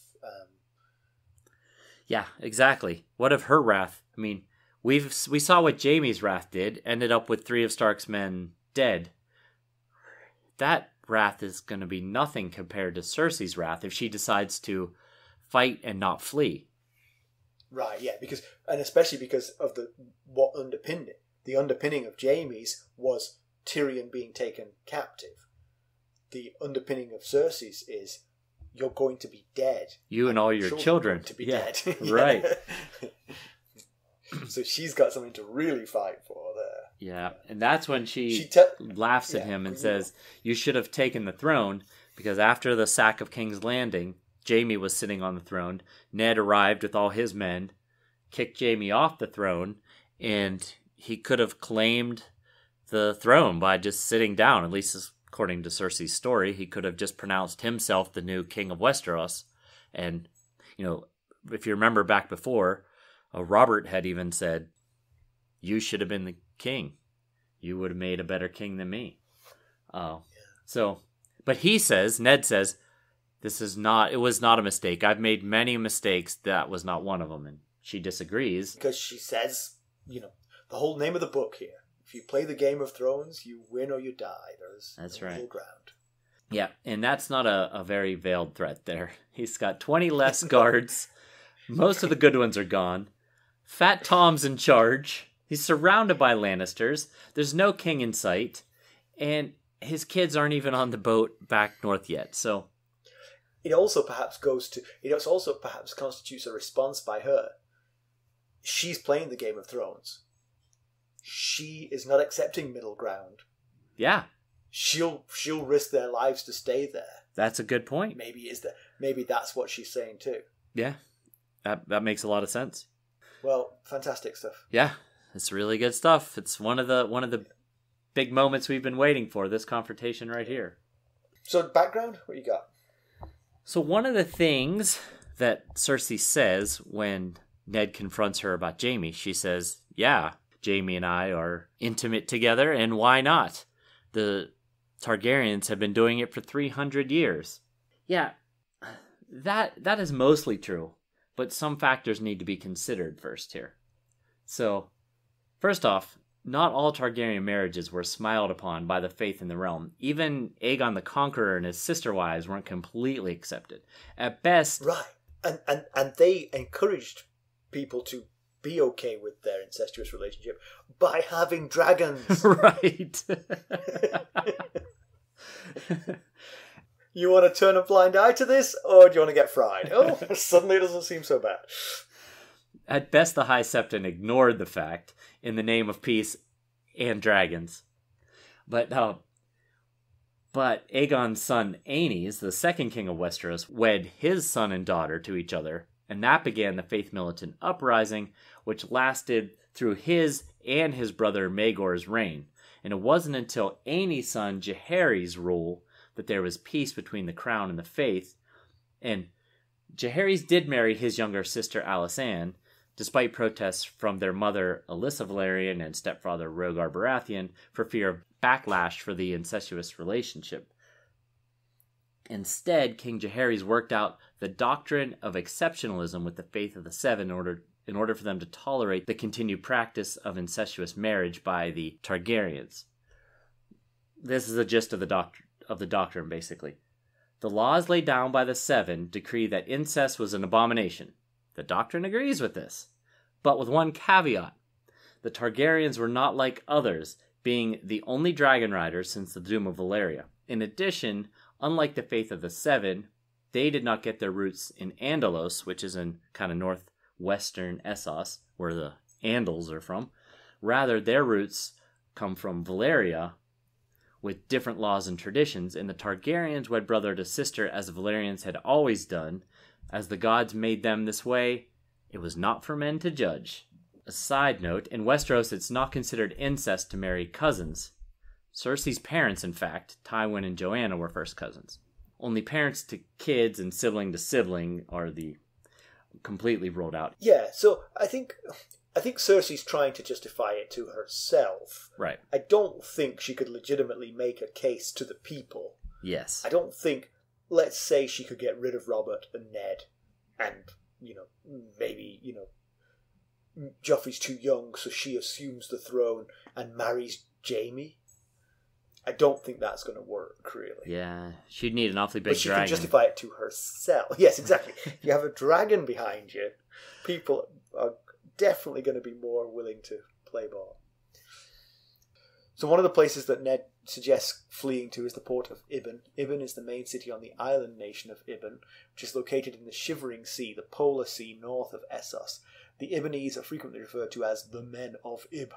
Speaker 2: Yeah, exactly. What of her wrath? I mean, we saw what Jaime's wrath did. Ended up with 3 of Stark's men dead. That wrath is going to be nothing compared to Cersei's wrath if she decides to fight and not flee.
Speaker 1: Right, yeah, especially because of what underpinned it. The underpinning of Jaime's was Tyrion being taken captive. The underpinning of Cersei's is you're going to be dead.
Speaker 2: You and all your children
Speaker 1: to be dead.
Speaker 2: Right.
Speaker 1: So she's got something to really fight for there.
Speaker 2: Yeah, and that's when she laughs at him and says, you should have taken the throne, because after the sack of King's Landing, Jaime was sitting on the throne. Ned arrived with all his men, kicked Jaime off the throne, and he could have claimed the throne by just sitting down, at least according to Cersei's story. He could have just pronounced himself the new king of Westeros. And, if you remember back before, Robert had even said, you should have been the king. You would have made a better king than me. But Ned says, it was not a mistake. I've made many mistakes. That was not one of them. And she disagrees.
Speaker 1: Because she says, the whole name of the book here. If you play the Game of Thrones, you win or you die. There's no middle ground.
Speaker 2: Yeah, and that's not a very veiled threat there. He's got 20 less guards. Most of the good ones are gone. Fat Tom's in charge. He's surrounded by Lannisters. There's no king in sight. And his kids aren't even on the boat back north yet, so...
Speaker 1: It also perhaps constitutes a response by her. She's playing the Game of Thrones. She is not accepting middle ground.
Speaker 2: Yeah.
Speaker 1: She'll risk their lives to stay there.
Speaker 2: That's a good point.
Speaker 1: Maybe that's what she's saying too.
Speaker 2: Yeah. That makes a lot of sense.
Speaker 1: Well, fantastic stuff.
Speaker 2: Yeah. It's really good stuff. It's one of the big moments we've been waiting for, this confrontation right here. So
Speaker 1: background, what you got?
Speaker 2: So one of the things that Cersei says when Ned confronts her about Jaime, she says, yeah, Jaime and I are intimate together, and why not? The Targaryens have been doing it for 300 years. Yeah, that is mostly true, but some factors need to be considered first here. So, first off, not all Targaryen marriages were smiled upon by the faith in the realm. Even Aegon the Conqueror and his sister wives weren't completely accepted. At best...
Speaker 1: Right, and they encouraged people to be okay with their incestuous relationship by having dragons.
Speaker 2: Right.
Speaker 1: You want to turn a blind eye to this, or do you want to get fried? Oh, suddenly it doesn't seem so bad.
Speaker 2: At best, the High Septon ignored the fact in the name of peace and dragons. But Aegon's son Aenys, the second king of Westeros, wed his son and daughter to each other, and that began the Faith Militant Uprising, which lasted through his and his brother Maegor's reign. And it wasn't until Aenys' son Jaehaerys' rule that there was peace between the crown and the faith. And Jaehaerys did marry his younger sister Alysanne, despite protests from their mother Alyssa Velaryon and stepfather Rhaegar Baratheon for fear of backlash for the incestuous relationship. Instead, King Jaehaerys worked out the doctrine of exceptionalism with the Faith of the Seven in order for them to tolerate the continued practice of incestuous marriage by the Targaryens. This is the gist of the doctrine, basically. The laws laid down by the Seven decree that incest was an abomination. The doctrine agrees with this, but with one caveat. The Targaryens were not like others, being the only dragon riders since the Doom of Valyria. In addition, unlike the Faith of the Seven, they did not get their roots in Andalos, which is in kind of northwestern Essos, where the Andals are from. Rather, their roots come from Valyria, with different laws and traditions, and the Targaryens wed brother to sister as the Valyrians had always done. As the gods made them this way, it was not for men to judge. A side note, in Westeros it's not considered incest to marry cousins. Cersei's parents, in fact, Tywin and Joanna, were first cousins. Only parents to kids and sibling to sibling are the completely ruled out.
Speaker 1: Yeah, so I think Cersei's trying to justify it to herself.
Speaker 2: Right.
Speaker 1: I don't think she could legitimately make a case to the people.
Speaker 2: Yes.
Speaker 1: I don't think, let's say she could get rid of Robert and Ned, and, maybe, Joffrey's too young, so she assumes the throne and marries Jaime. I don't think that's going to work, really.
Speaker 2: Yeah, she'd need an awfully big
Speaker 1: but she
Speaker 2: dragon.
Speaker 1: Can justify it to herself. Yes, exactly. If you have a dragon behind you, people are definitely going to be more willing to play ball. So one of the places that Ned suggests fleeing to is the port of Ibn. Ibn is the main city on the island nation of Ibn, which is located in the Shivering Sea, the polar sea north of Essos. The Ibonese are frequently referred to as the Men of Ib.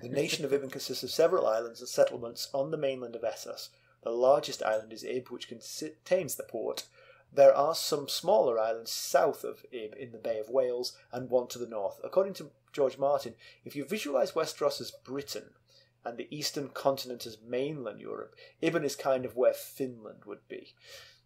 Speaker 1: The nation of Ibn consists of several islands and settlements on the mainland of Essos. The largest island is Ib, which contains the port. There are some smaller islands south of Ib in the Bay of Wales and one to the north. According to George Martin, if you visualise Westeros as Britain and the eastern continent as mainland Europe, Ibn is kind of where Finland would be.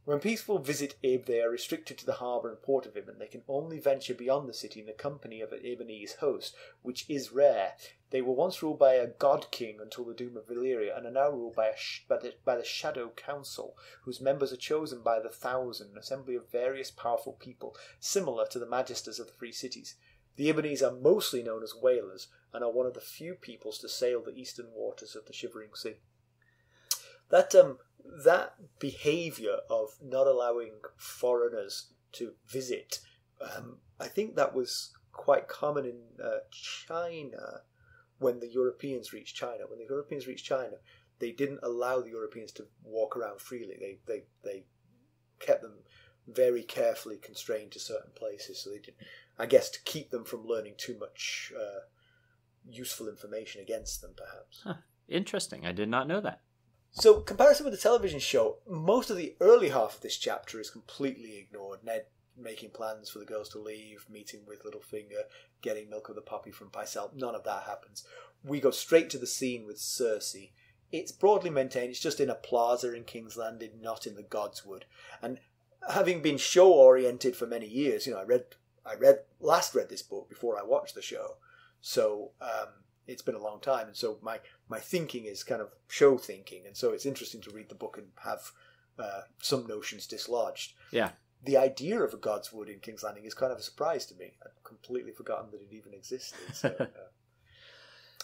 Speaker 1: When people visit Ib, they are restricted to the harbour and port of Ibn. They can only venture beyond the city in the company of an Ibonese host, which is rare. They were once ruled by a god king until the Doom of Valyria, and are now ruled by the Shadow Council, whose members are chosen by the Thousand, an assembly of various powerful people, similar to the Magisters of the Free Cities. The Ibonese are mostly known as whalers, and are one of the few peoples to sail the eastern waters of the Shivering Sea. That behaviour of not allowing foreigners to visit, I think that was quite common in China when the Europeans reached China. When the Europeans reached China, they didn't allow the Europeans to walk around freely. They kept them very carefully constrained to certain places, so they did, I guess, to keep them from learning too much useful information against them, perhaps.
Speaker 2: Huh. Interesting. I did not know that.
Speaker 1: So, comparison with the television show, most of the early half of this chapter is completely ignored. Ned making plans for the girls to leave, meeting with Littlefinger, getting milk of the poppy from Pycelle. None of that happens. We go straight to the scene with Cersei. It's broadly maintained. It's just in a plaza in King's Landing, not in the Godswood. And having been show-oriented for many years, I last read this book before I watched the show. So, it's been a long time, and so my thinking is kind of show thinking, and so it's interesting to read the book and have some notions dislodged.
Speaker 2: Yeah.
Speaker 1: The idea of a Godswood in King's Landing is kind of a surprise to me. I'd completely forgotten that it even existed. So,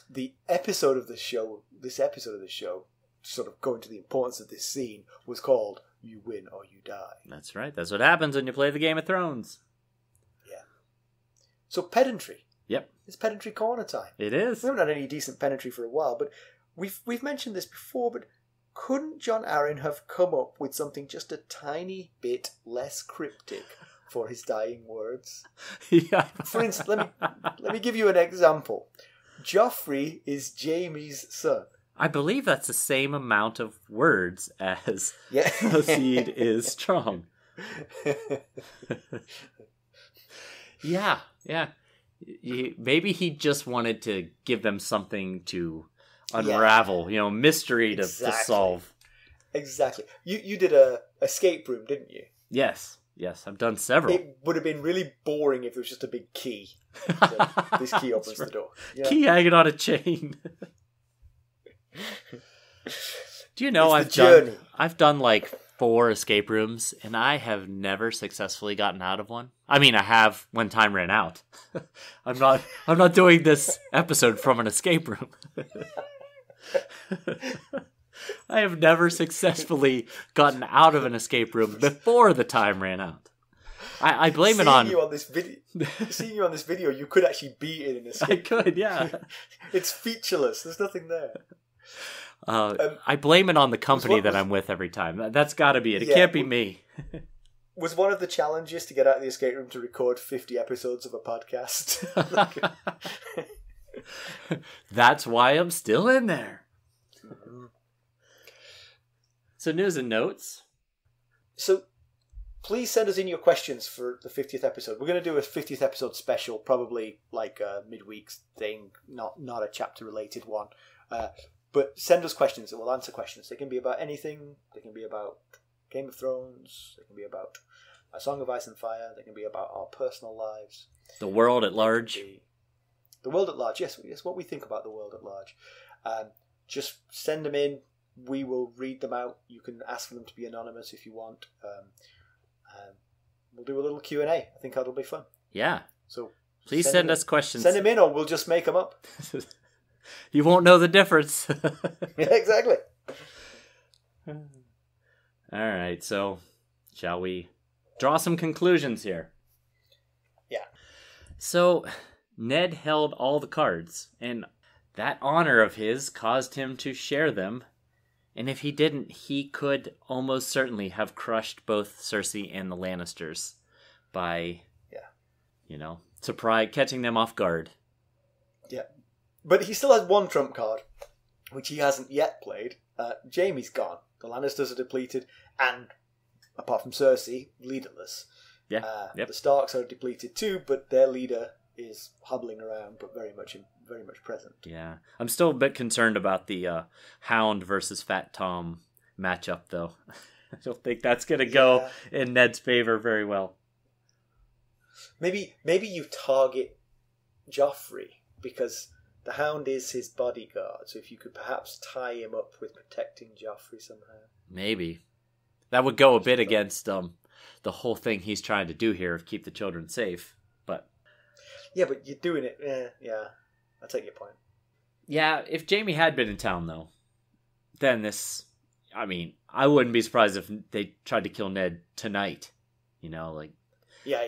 Speaker 1: this episode of the show, sort of going to the importance of this scene, was called "You Win or You Die."
Speaker 2: That's right. That's what happens when you play the Game of Thrones.
Speaker 1: Yeah. So pedantry.
Speaker 2: Yep.
Speaker 1: It's pedantry corner time.
Speaker 2: It is.
Speaker 1: We haven't had any decent pedantry for a while, but we've mentioned this before, but couldn't Jon Arryn have come up with something just a tiny bit less cryptic for his dying words?
Speaker 2: Yeah.
Speaker 1: For instance, let me give you an example. Joffrey is Jaime's son.
Speaker 2: I believe that's the same amount of words as the seed is strong. Yeah. Maybe he just wanted to give them something to unravel, mystery to solve.
Speaker 1: Exactly. You did a escape room, didn't you?
Speaker 2: Yes. Yes, I've done several.
Speaker 1: It would have been really boring if it was just a big key. So this key opens the door. Yeah.
Speaker 2: Key hanging on a chain. Do you know I've done like 4 escape rooms, and I have never successfully gotten out of one. I mean, I have when time ran out. I'm not doing this episode from an escape room. I have never successfully gotten out of an escape room before the time ran out. I blame it on
Speaker 1: you on this video. Seeing you on this video, you could actually be in an escape.
Speaker 2: I could, yeah.
Speaker 1: It's featureless. There's nothing there.
Speaker 2: I blame it on the company that I'm with every time. That's got to be it. It can't be me.
Speaker 1: Was one of the challenges to get out of the escape room to record 50 episodes of a podcast?
Speaker 2: That's why I'm still in there. So news and notes. So
Speaker 1: please send us in your questions for the 50th episode. We're going to do a 50th episode special, probably like a midweek thing, not a chapter related one. But send us questions and we'll answer questions. They can be about anything. They can be about Game of Thrones. They can be about A Song of Ice and Fire. They can be about our personal lives.
Speaker 2: The world at large.
Speaker 1: The world at large, yes, what we think about the world at large. Just send them in. We will read them out. You can ask for them to be anonymous if you want. We'll do a little Q&A. I think that'll be fun.
Speaker 2: Yeah.
Speaker 1: So
Speaker 2: please send us questions.
Speaker 1: Send them in or we'll just make them up.
Speaker 2: You won't know the difference.
Speaker 1: Yeah, exactly.
Speaker 2: All right, so shall we draw some conclusions here?
Speaker 1: Yeah.
Speaker 2: So Ned held all the cards, and that honor of his caused him to share them. And if he didn't, he could almost certainly have crushed both Cersei and the Lannisters by, surprise, catching them off guard.
Speaker 1: Yeah. But he still has one trump card, which he hasn't yet played. Jaime's gone. The Lannisters are depleted, and apart from Cersei, leaderless.
Speaker 2: Yeah.
Speaker 1: The Starks are depleted too, but their leader is hobbling around, but very much present.
Speaker 2: Yeah, I'm still a bit concerned about the Hound versus Fat Tom matchup, though. I don't think that's going to go in Ned's favor very well.
Speaker 1: Maybe you target Joffrey, because the Hound is his bodyguard, so if you could perhaps tie him up with protecting Joffrey somehow.
Speaker 2: Maybe. That would go a bit against the whole thing he's trying to do here of keep the children safe, but...
Speaker 1: Yeah, but you're doing it... Yeah, I take your point.
Speaker 2: Yeah, if Jaime had been in town, though, then this... I mean, I wouldn't be surprised if they tried to kill Ned tonight.
Speaker 1: Yeah.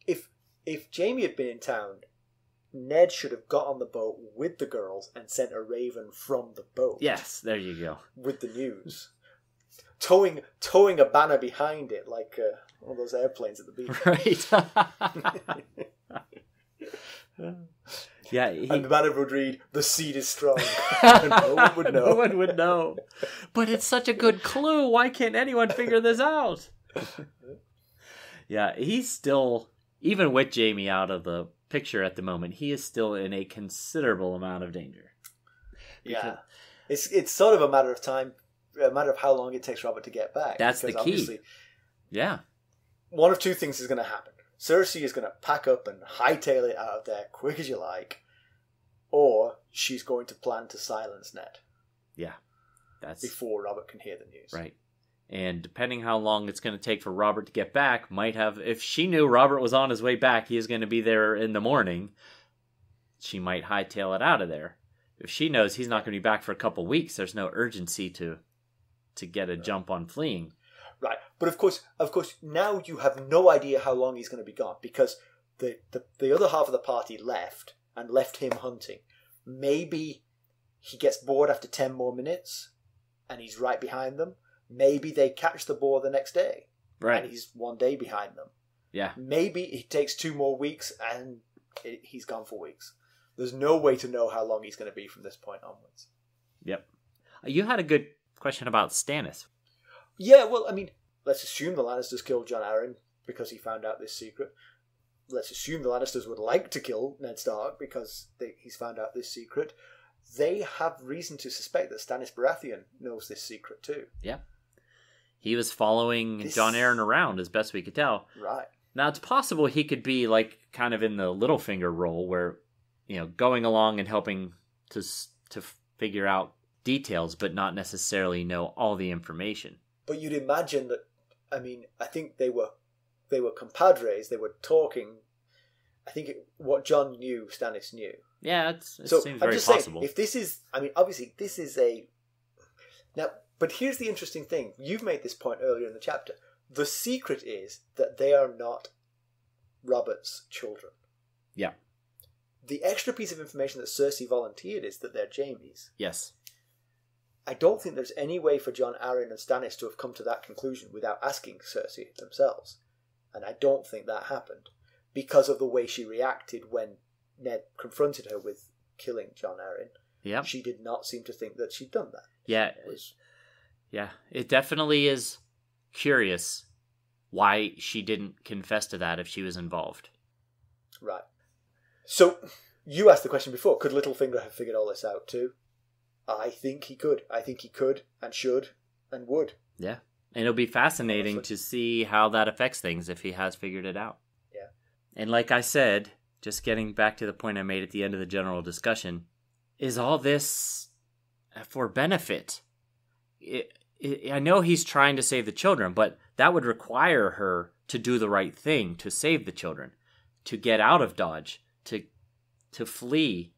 Speaker 1: If Jaime had been in town, Ned should have got on the boat with the girls and sent a raven from the boat.
Speaker 2: Yes, there you go.
Speaker 1: With the news. Towing a banner behind it, like one of those airplanes at the beach.
Speaker 2: Right. Yeah,
Speaker 1: and the banner would read, "The seed is strong." And no one would know.
Speaker 2: No one would know. But it's such a good clue. Why can't anyone figure this out? Yeah, he's still, even with Jaime out of the picture at the moment, he is still in a considerable amount of danger.
Speaker 1: Yeah. It's sort of a matter of time, a matter of how long it takes Robert to get back.
Speaker 2: That's the key. Yeah.
Speaker 1: One of two things is going to happen. Cersei is going to pack up and hightail it out of there quick as you like, or she's going to plan to silence Ned.
Speaker 2: Yeah. That's
Speaker 1: before Robert can hear the news.
Speaker 2: Right. And depending how long it's going to take for Robert to get back, if she knew Robert was on his way back, he is going to be there in the morning, she might hightail it out of there. If she knows he's not going to be back for a couple weeks, there's no urgency to get a jump on fleeing.
Speaker 1: Right, but of course, now you have no idea how long he's going to be gone, because the other half of the party left him hunting. Maybe he gets bored after 10 more minutes, and he's right behind them. Maybe they catch the boar the next day,
Speaker 2: right?
Speaker 1: And he's 1 day behind them.
Speaker 2: Yeah.
Speaker 1: Maybe it takes 2 more weeks, and he's gone for weeks. There's no way to know how long he's going to be from this point onwards.
Speaker 2: Yep. You had a good question about Stannis.
Speaker 1: Yeah, well, I mean, let's assume the Lannisters killed Jon Arryn because he found out this secret. Let's assume the Lannisters would like to kill Ned Stark because he's found out this secret. They have reason to suspect that Stannis Baratheon knows this secret too.
Speaker 2: Yeah. He was following Jon Arryn around, as best we could tell.
Speaker 1: Right.
Speaker 2: Now, it's possible he could be like kind of in the LittleFinger role where, going along and helping to figure out details, but not necessarily know all the information.
Speaker 1: But you'd imagine that, I think they were compadres, they were talking. I think what Jon knew, Stannis knew.
Speaker 2: Yeah, it seems very possible.
Speaker 1: Saying, if this is, obviously this is a... Now, but here's the interesting thing. You've made this point earlier in the chapter. The secret is that they are not Robert's children.
Speaker 2: Yeah.
Speaker 1: The extra piece of information that Cersei volunteered is that they're Jaime's.
Speaker 2: Yes.
Speaker 1: I don't think there's any way for Jon Arryn and Stannis to have come to that conclusion without asking Cersei themselves. And I don't think that happened because of the way she reacted when Ned confronted her with killing Jon Arryn.
Speaker 2: Yeah.
Speaker 1: She did not seem to think that she'd done that.
Speaker 2: Yeah. It definitely is curious why she didn't confess to that if she was involved.
Speaker 1: Right. So, you asked the question before, could LittleFinger have figured all this out too? I think he could. I think he could and should and would.
Speaker 2: Yeah. And it'll be fascinating to see how that affects things if he has figured it out.
Speaker 1: Yeah.
Speaker 2: And like I said, just getting back to the point I made at the end of the general discussion, is all this for benefit? I know he's trying to save the children, but that would require her to do the right thing to save the children, to get out of Dodge, to flee.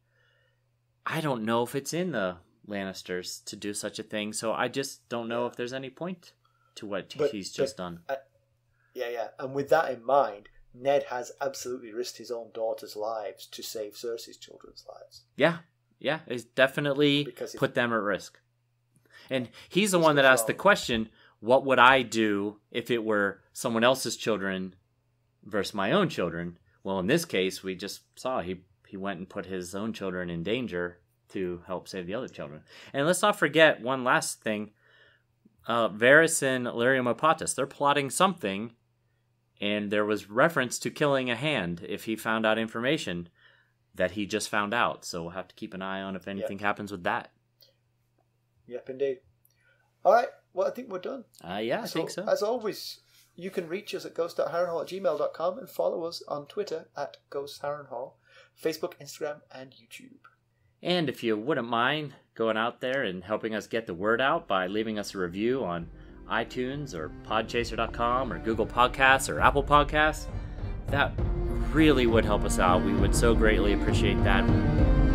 Speaker 2: I don't know if it's in the Lannisters to do such a thing, so I just don't know if there's any point to what he's just done.
Speaker 1: Yeah. And with that in mind, Ned has absolutely risked his own daughters' lives to save Cersei's children's lives.
Speaker 2: Yeah, it's definitely put them at risk. And he's the one that asked the question, what would I do if it were someone else's children versus my own children? Well, in this case, we just saw he went and put his own children in danger to help save the other children. And let's not forget one last thing. Varys and Illyrio Mopatis, they're plotting something, and there was reference to killing a hand if he found out information that he just found out. So we'll have to keep an eye on if anything happens with that.
Speaker 1: Yep, indeed. All right, well, I think we're done.
Speaker 2: I think so.
Speaker 1: As always, you can reach us at ghost.harrenhall@gmail.com and follow us on Twitter at @GhostHarrenhall, Facebook, Instagram, and YouTube.
Speaker 2: And if you wouldn't mind going out there and helping us get the word out by leaving us a review on iTunes or podchaser.com or Google Podcasts or Apple Podcasts, that really would help us out. We would so greatly appreciate that.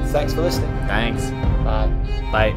Speaker 1: Thanks for listening.
Speaker 2: Thanks.
Speaker 1: Bye.
Speaker 2: Bye.